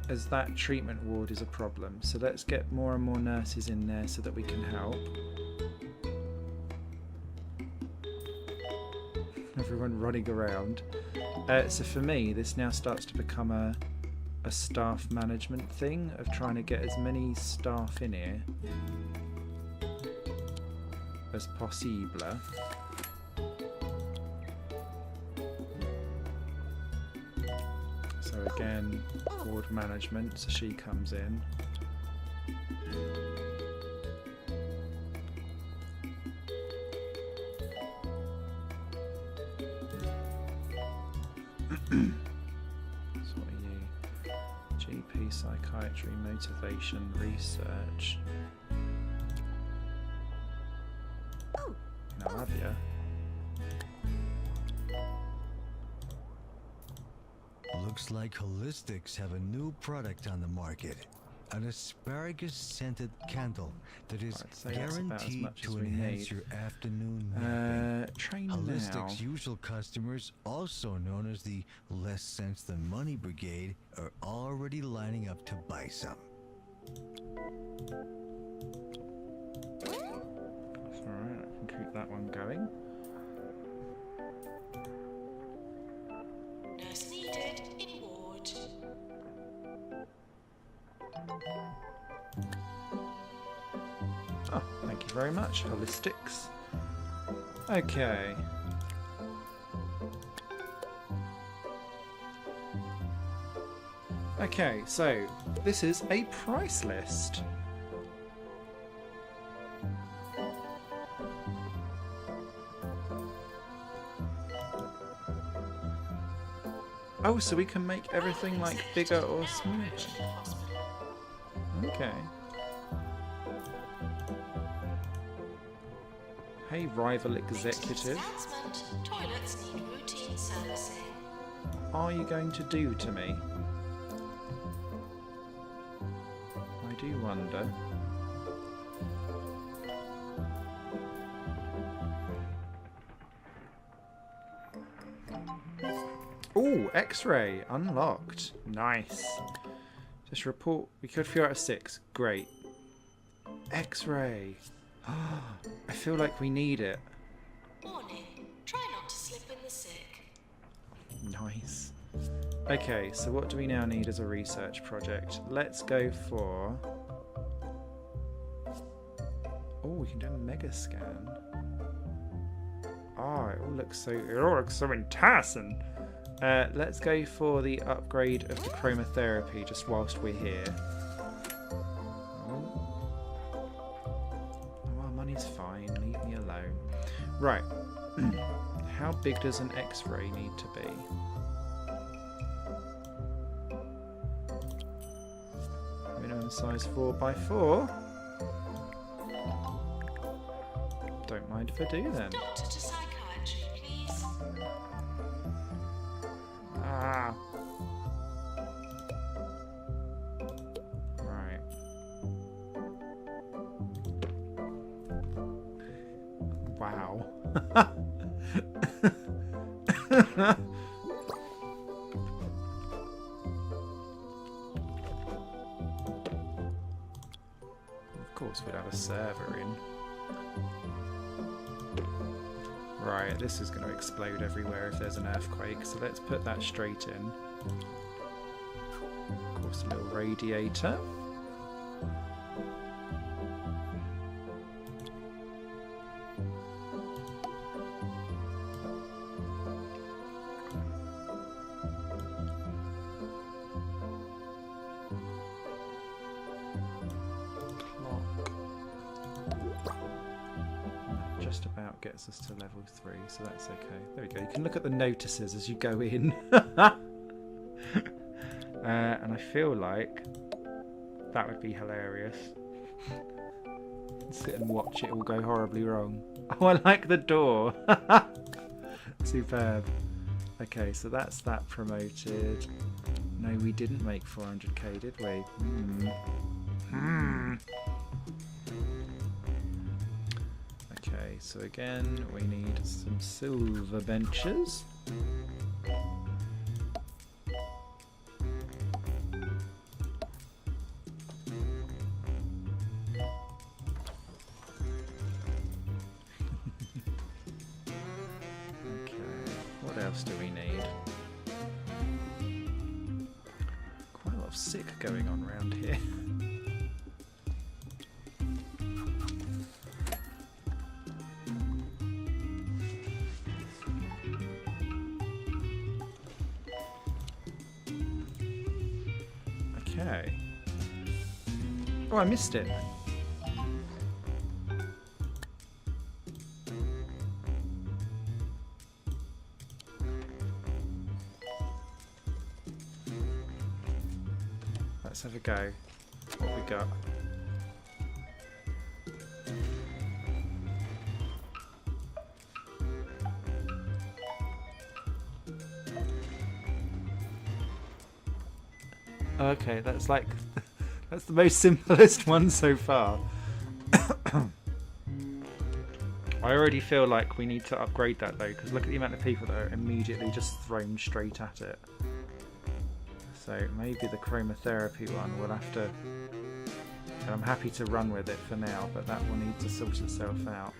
as that treatment ward is a problem. So let's get more and more nurses in there so that we can help. Everyone running around. So for me, this now starts to become a staff management thing of trying to get as many staff in here as possible. So again, ward management, so she comes in. So what are you? GP, psychiatry, motivation, research. Now have you? Looks like Holistics have a new product on the market. An asparagus-scented candle that is Right, so that's about as guaranteed much as to we enhance need. your afternoon napping. Train now. Holistics' usual customers, also known as the Less Sense Than Money Brigade, are already lining up to buy some. That's alright, I can keep that one going. Nurse needed in ward. Oh, thank you very much, Holistics. Okay. Okay, so this is a price list. Oh, so we can make everything like bigger or smaller. Okay. Hey, rival executive. Announcement. Toilets need routine servicing. Are you going to do to me? I do wonder. Ooh, X-ray unlocked. Nice. This report, we could 4 out of 6. Great. X-ray. I feel like we need it. Warning, try not to slip in the sick. Nice. Okay, so what do we now need as a research project? Let's go for... Oh, we can do a mega scan. Oh, it all looks so enticing. Let's go for the upgrade of the chromotherapy just whilst we're here. Oh, our money's fine. Leave me alone. Right. How big does an X-ray need to be? Minimum size 4x4. Don't mind if I do then. Doctor to psychiatry, please. Ah. Right. Wow. Of course we'd have a server in. Right, this is going to explode everywhere if there's an earthquake, so let's put that straight in. Of course, a little radiator. Just about gets us to level 3, so that's okay. There we go. You can look at the notices as you go in. And I feel like that would be hilarious. Sit and watch it all go horribly wrong. Oh, I like the door. Superb. Okay, so that's that promoted. No, we didn't make 400k, did we? Okay, so again, we need some silver benches. Okay, what else do we need? Quite a lot of sick going on around here. Okay. Oh, I missed it. Let's have a go. What we got? Okay, that's like that's the most simplest one so far. I already feel like we need to upgrade that though, because look at the amount of people that are immediately just thrown straight at it. So maybe the chromotherapy one will have to, and I'm happy to run with it for now, but that will need to sort itself out.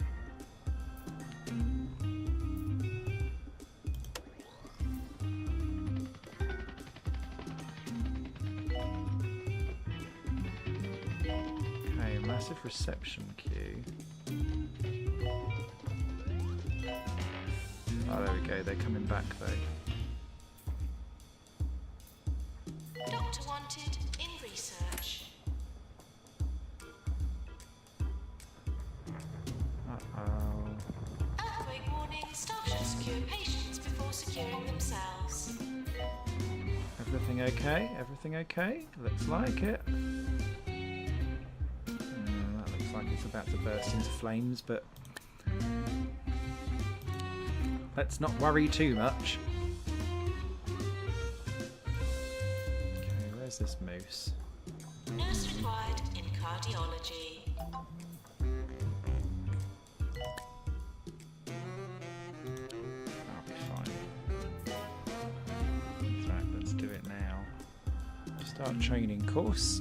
Okay, massive reception queue. Oh, there we go, they're coming back though. Doctor wanted in research. Uh-oh. Earthquake warning, staff should secure patients before securing themselves. Everything okay? Everything okay? Looks like it. That looks like it's about to burst into flames, but let's not worry too much. Okay, where's this moose? Nurse required in cardiology. That'll be fine. In fact, let's do it now. Just Start training course.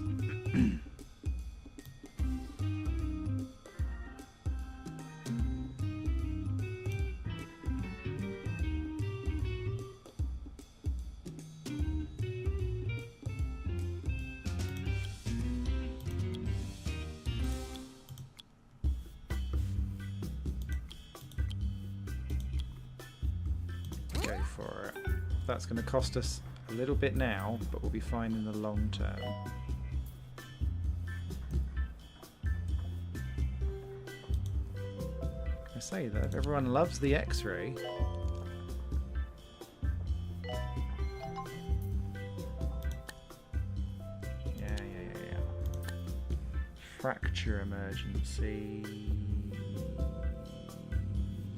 Go for it. That's going to cost us a little bit now, but we'll be fine in the long term. I say that everyone loves the X-ray. Yeah. Fracture emergency.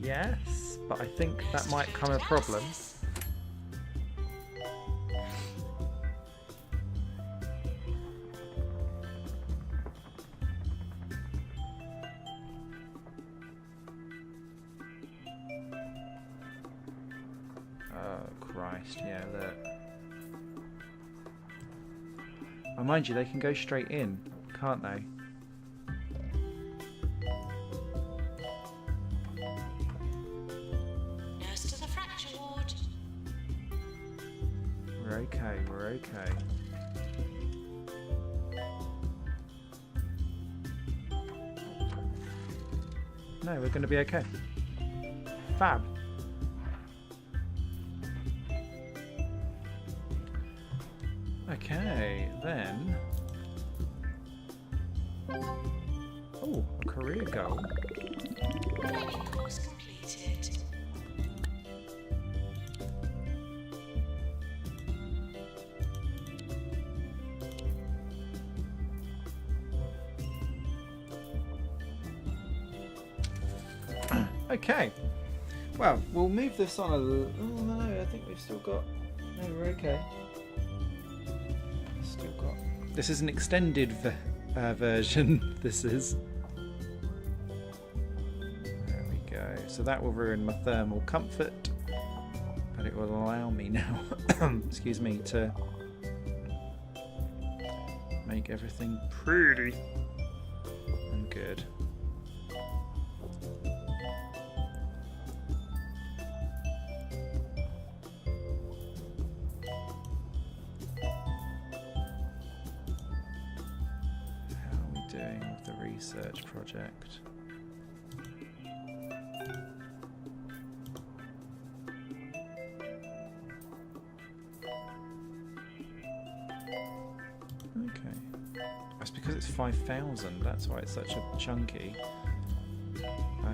Yes, but I think that might come a problem. Oh Christ, yeah, look. Oh, mind you, they can go straight in, can't they? Nurse to the fracture ward. We're okay, we're okay. No, we're going to be okay. Fab. Okay, then... Oh, a career goal. Training course completed. Okay. Well, we'll move this on a little... Oh, no, I think we've still got... No, we're okay. Still got... This is an extended version. This is... There we go. So that will ruin my thermal comfort. But it will allow me now... excuse me, to... make everything pretty and good. Research project. Okay. That's because it's 5,000. That's why it's such a chunky.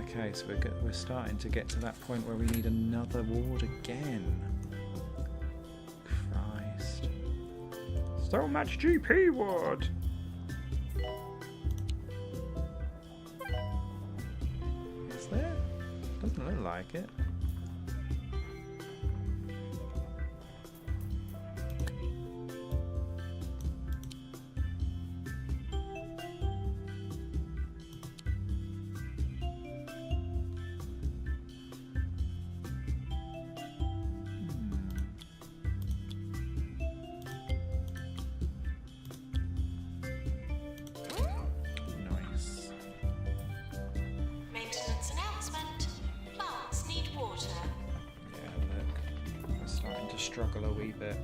Okay, so we're starting to get to that point where we need another ward again. Christ. So much GP ward. Doesn't look like it. Nice. Maintenance announcement. Plants need water. Yeah, look. We're starting to struggle a wee bit.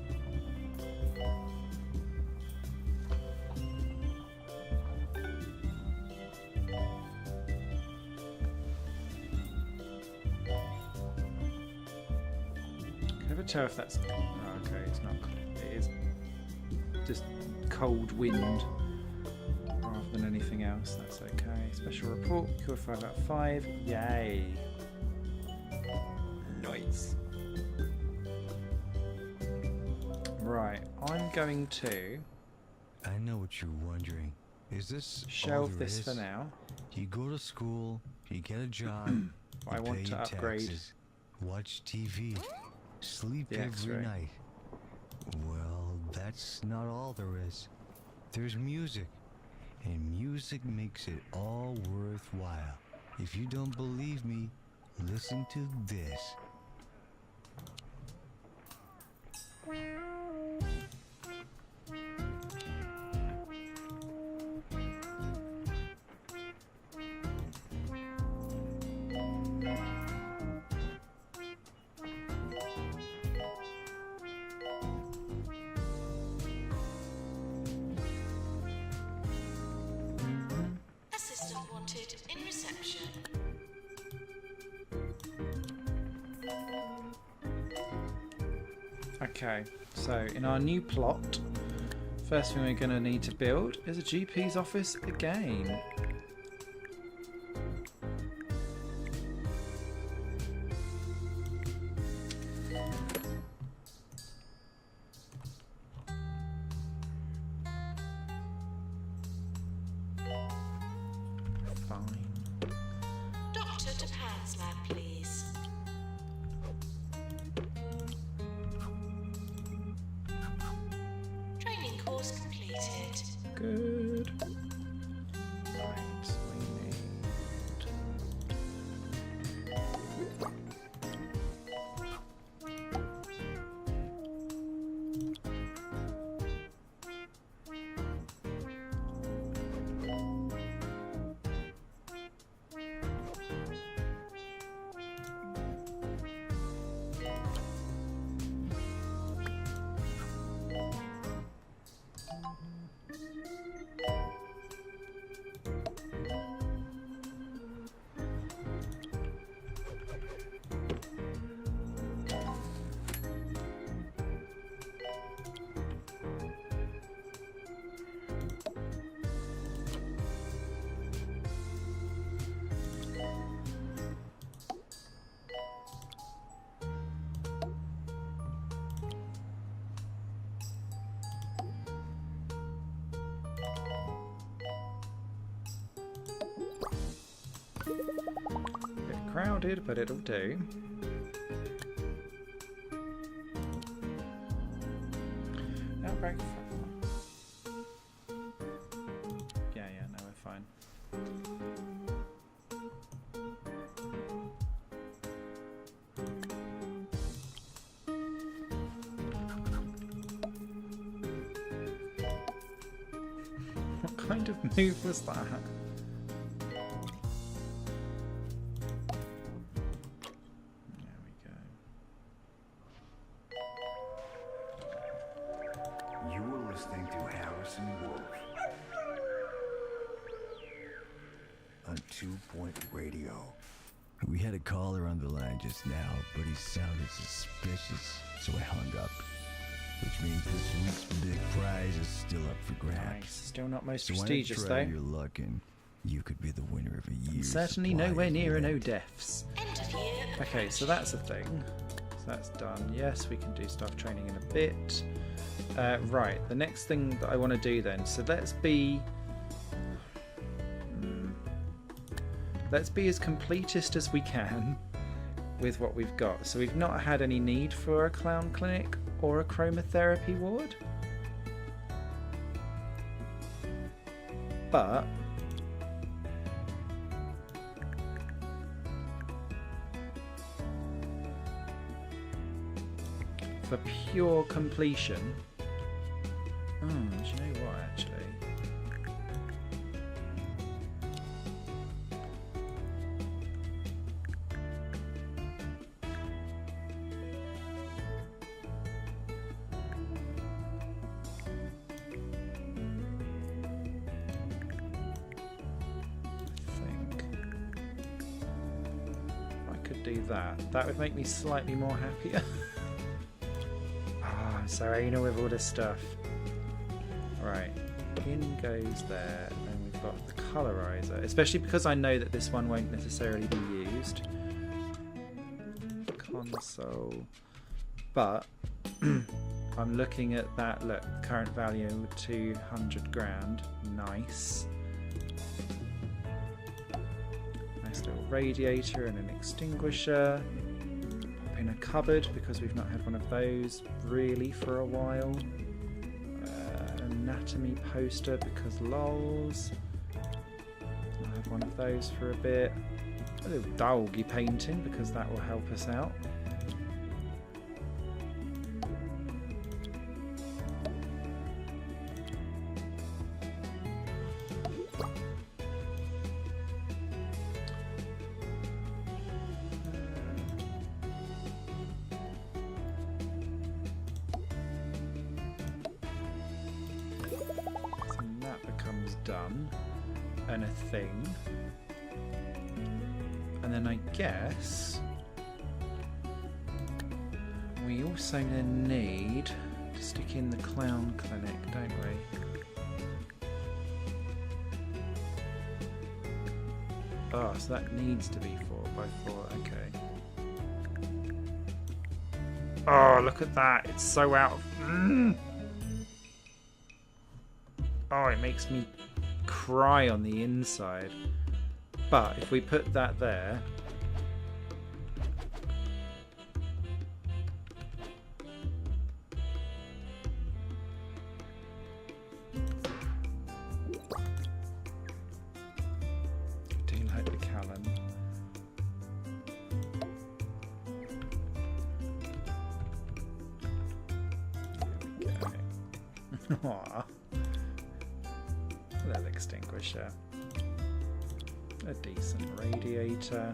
Can I ever tell if that's... Oh, okay, it's not... It is just cold wind rather than anything else. That's okay. Special report. Cure 5 out of 5. Yay. Nice. Right, I'm going to I know what you're wondering. Is this all shelve there this is? for now. You go to school, you get a job, I you want pay to your upgrade taxes, watch TV, sleep the every X-ray. night. Well, that's not all there is. There's music, and music makes it all worthwhile. If you don't believe me, listen to this. Okay, so in our new plot, first thing we're going to need to build is a GP's office again. Fine. Doctor to Pan's lab, please. Training course completed. Good. Right, we need... Bit crowded, but it'll do. Outback. Yeah, no, we're fine. What kind of move was that? On 2-Point Radio. We had a caller on the line just now, but he sounded suspicious, so I hung up. Which means this week's big prize is still up for grabs. Nice. Still not most So prestigious, why not try though. your luck and you could be the winner of a year. Certainly nowhere near no deaths. End of year. Okay, so that's a thing. So that's done. Yes, we can do staff training in a bit. Right, the next thing that I want to do then. So let's be as completist as we can with what we've got. So we've not had any need for a clown clinic or a chromotherapy ward. But for pure completion, do you know what actually? Do that would make me slightly more happier. So anal with all this stuff. Right, in goes there, and then we've got the colorizer, especially because I know that this one won't necessarily be used. Console, but I'm looking at that. Look, current value 200 grand. Nice. Nice little radiator and an extinguisher. Pop in a cupboard because we've not had one of those really for a while. Anatomy poster because lols. I'll have one of those for a bit. A little doggy painting because that will help us out. Done and a thing, and then I guess We also then need to stick in the clown clinic, don't we? Oh, so that needs to be 4x4, okay. Oh, look at that. It's so out of... Oh, it makes me cry on the inside. But if we put that there... I do like the Callan. There we go. Aww. Little extinguisher. A decent radiator.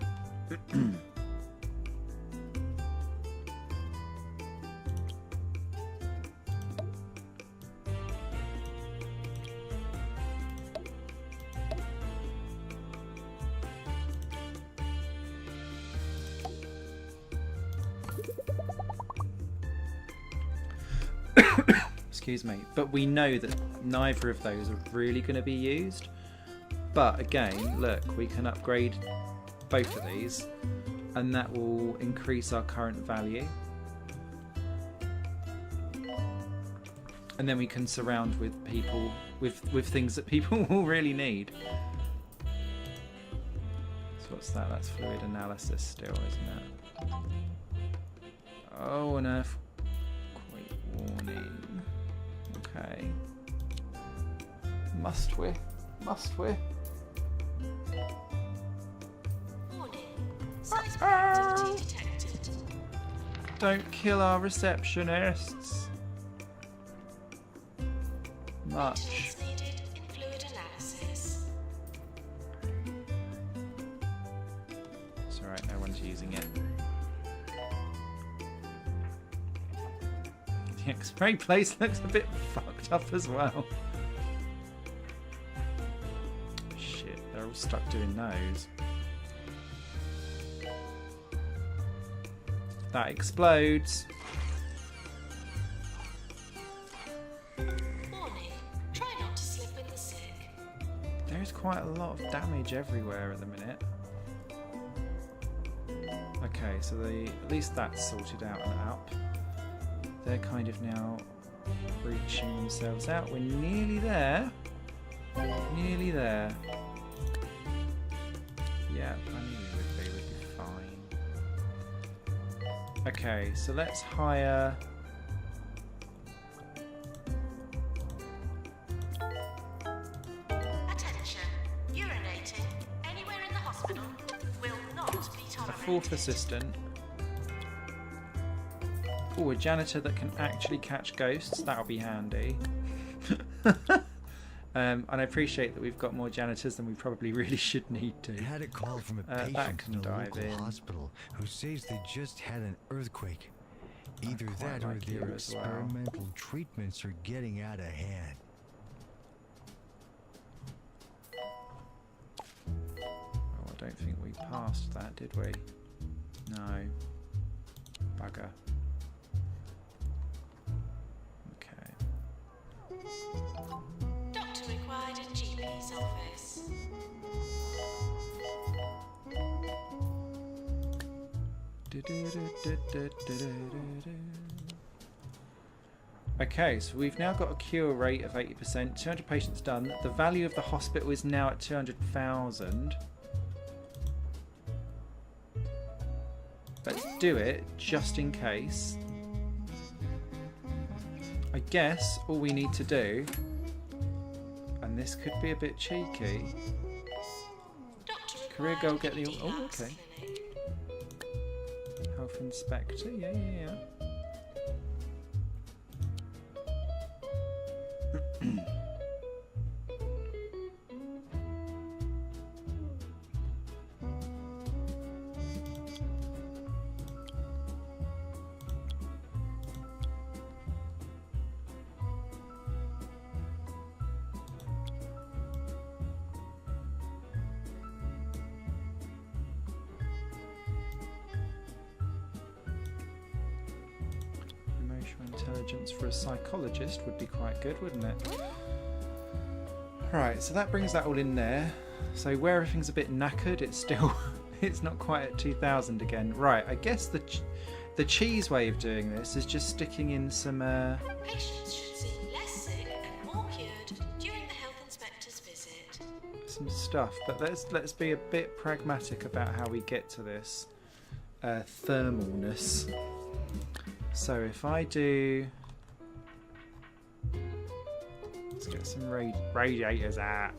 Excuse me, but we know that neither of those are really going to be used. But again, look, we can upgrade both of these and that will increase our current value. And then we can surround with people with things that people will really need. So what's that? That's fluid analysis still, isn't it? Oh, an earthquake warning. Okay. Must we? Must we? Warning. Seismic activity detected. Don't kill our receptionists. Much. Maintenance needed in fluid analysis. It's alright, no one's using it. The X-ray place looks a bit fucked up as well. Shit, they're all stuck doing those. That explodes. Warning. Try not to slip in the sick. There's quite a lot of damage everywhere at the minute. Okay, so at least that's sorted out and up. They're kind of now reaching themselves out. We're nearly there. Nearly there. Yeah, I knew we would be fine. Okay, so let's hire... Attention. Urinating anywhere in the hospital will not be a tolerated. fourth assistant. Oh, a janitor that can actually catch ghosts. That'll be handy. And I appreciate that we've got more janitors than we probably really should need to. I had a call from a that patient can in a dive local in. hospital who says they just had an earthquake. Either quite that or like you their as well. experimental treatments are getting out of hand. Oh, I don't think we passed that, did we? No. Bugger. Okay. Doctor required at GP's office. Okay, so we've now got a cure rate of 80%, 200 patients done. The value of the hospital is now at 200,000. Let's do it, just in case. I guess all we need to do, and this could be a bit cheeky. Doctor Career required goal, get the... ED Oh, Lux okay. Clinic. Health inspector, yeah. Intelligence for a psychologist would be quite good, wouldn't it? Right, so that brings that all in there. So where everything's a bit knackered, it's still it's not quite at 2000 again. Right, I guess the cheese way of doing this is just sticking in some Patients should seem less sick and more cured during the health inspector's visit. some stuff, but let's be a bit pragmatic about how we get to this thermalness. So if I do, let's get some radiators out.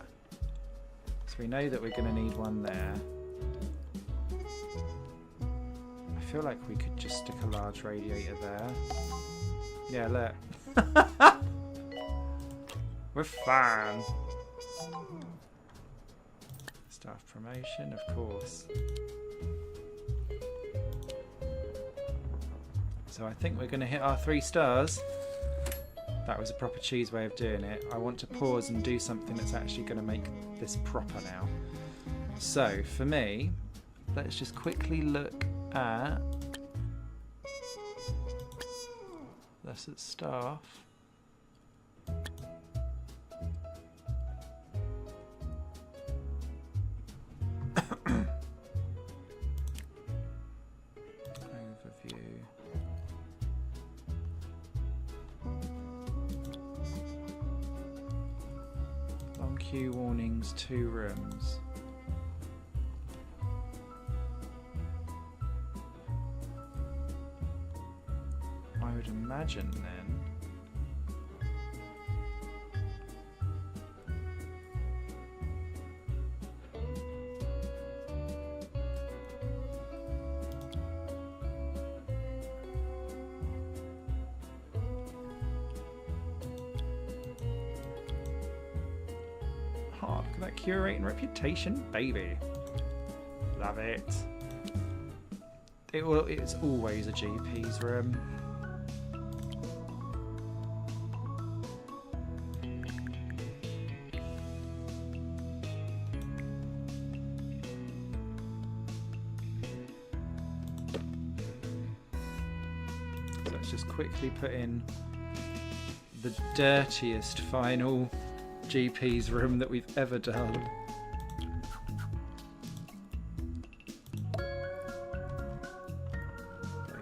So we know that we're going to need one there. I feel like we could just stick a large radiator there. Yeah, look. We're fine. Staff promotion, of course. So I think we're going to hit our 3 stars. That was a proper cheese way of doing it. I want to pause and do something that's actually going to make this proper now. So for me, let's just quickly look at that's at staff. Overview. Long queue warnings, 2 rooms. I would imagine then look at that curating reputation, baby. Love it. It's always a GP's room. So let's just quickly put in the dirtiest final GP's room that we've ever done.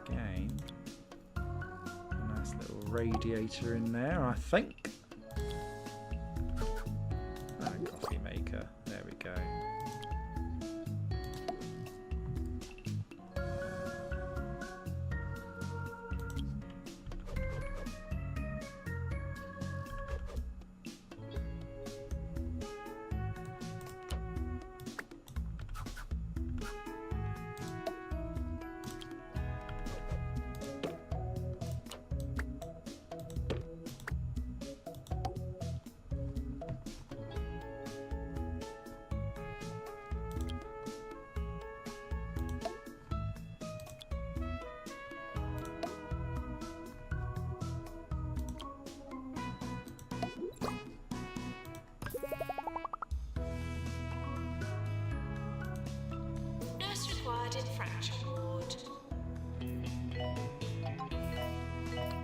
Again, a nice little radiator in there, I think. And a coffee maker. There we go. Nurse required in fracture ward.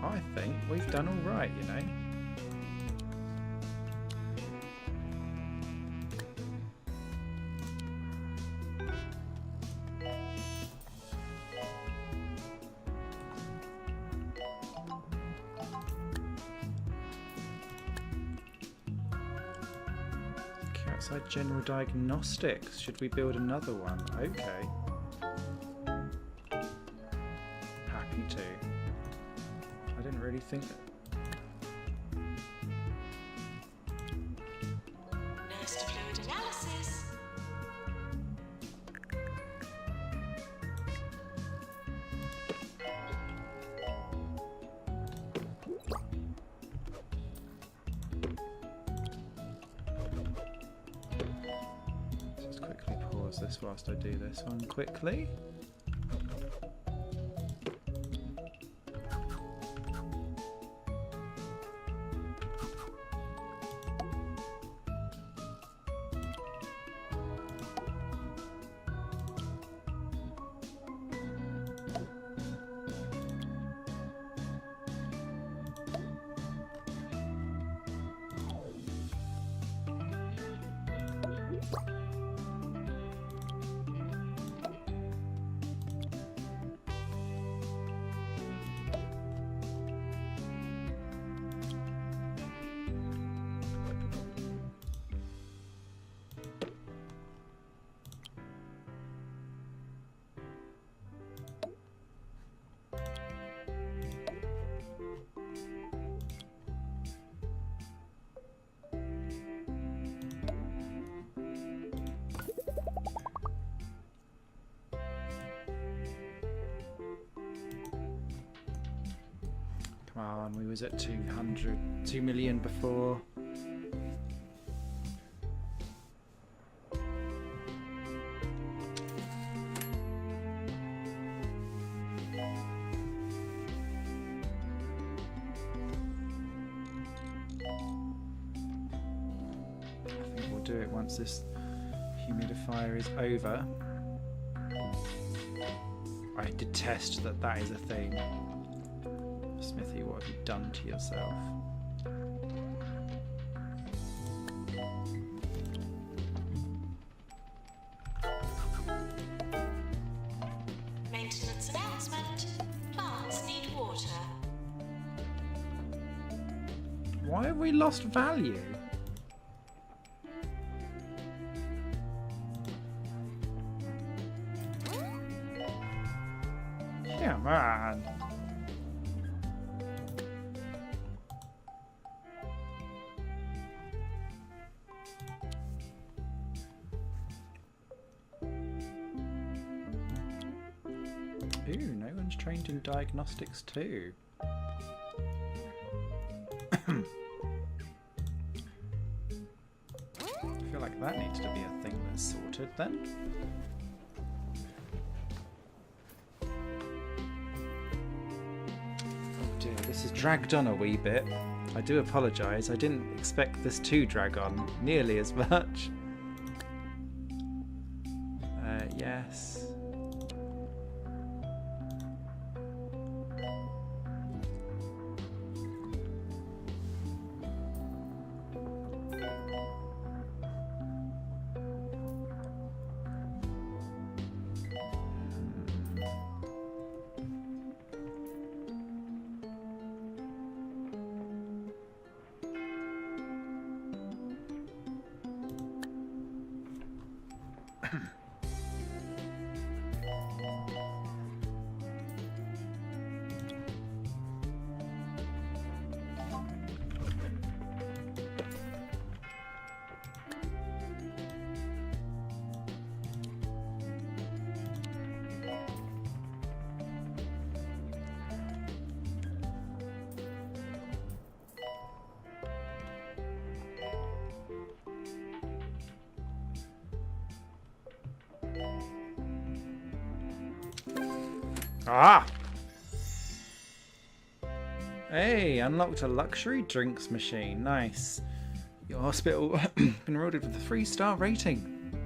I think we've done all right, you know. Outside general diagnostics. Should we build another one? Okay. Happy to. I didn't really think that. Nurse to fluid analysis. Just quickly pause this whilst I do this one quickly. Come on, we was at 2 million before. I think we'll do it once this humidifier is over. I detest that that is a thing. Smithy, what have you done to yourself? Maintenance announcement. Plants need water. Why have we lost value? Yeah, man. Ooh, no one's trained in diagnostics too. I feel like that needs to be a thing that's sorted then. Oh dear, this has dragged on a wee bit. I do apologise, I didn't expect this to drag on nearly as much. Yes. Ah! Hey, unlocked a luxury drinks machine. Nice. Your hospital been rewarded with a 3-star rating.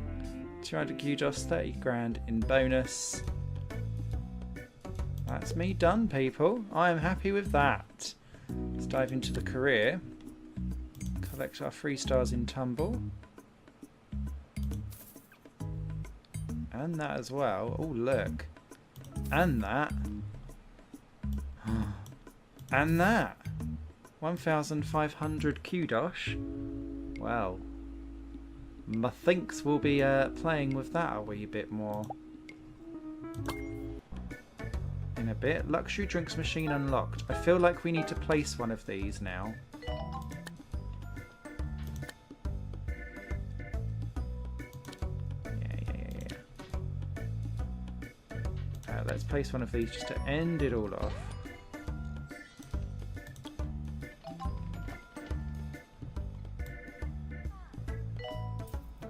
200 kudos, 30 grand in bonus. That's me done, people. I am happy with that. Let's dive into the career. Collect our 3 stars in Tumble. And that as well. Oh, look. And that. And that. 1,500 kudos. Well, methinks we'll be playing with that a wee bit more in a bit. Luxury drinks machine unlocked. I feel like we need to place one of these now. Let's place one of these just to end it all off.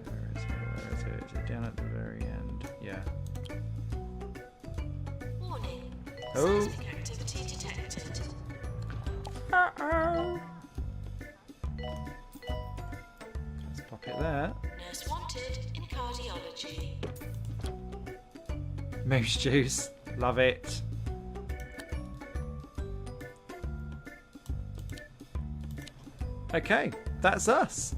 Where is it? Where is it? Is it down at the very end? Yeah. Warning. Oh. Seismic activity detected. Uh-oh. Let's pop it there. Nurse wanted in cardiology. Moose juice. Love it. Okay, that's us.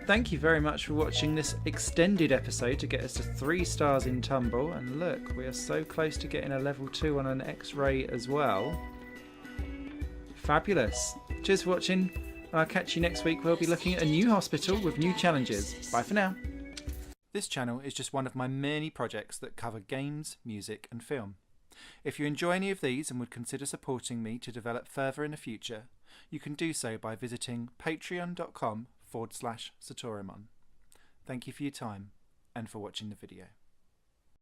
Thank you very much for watching this extended episode to get us to 3 stars in Tumble. And look, we are so close to getting a level 2 on an X-ray as well. Fabulous. Cheers for watching. I'll catch you next week. We'll be looking at a new hospital with new challenges. Bye for now. This channel is just one of my many projects that cover games, music and film. If you enjoy any of these and would consider supporting me to develop further in the future, you can do so by visiting patreon.com/Satorimon. Thank you for your time and for watching the video.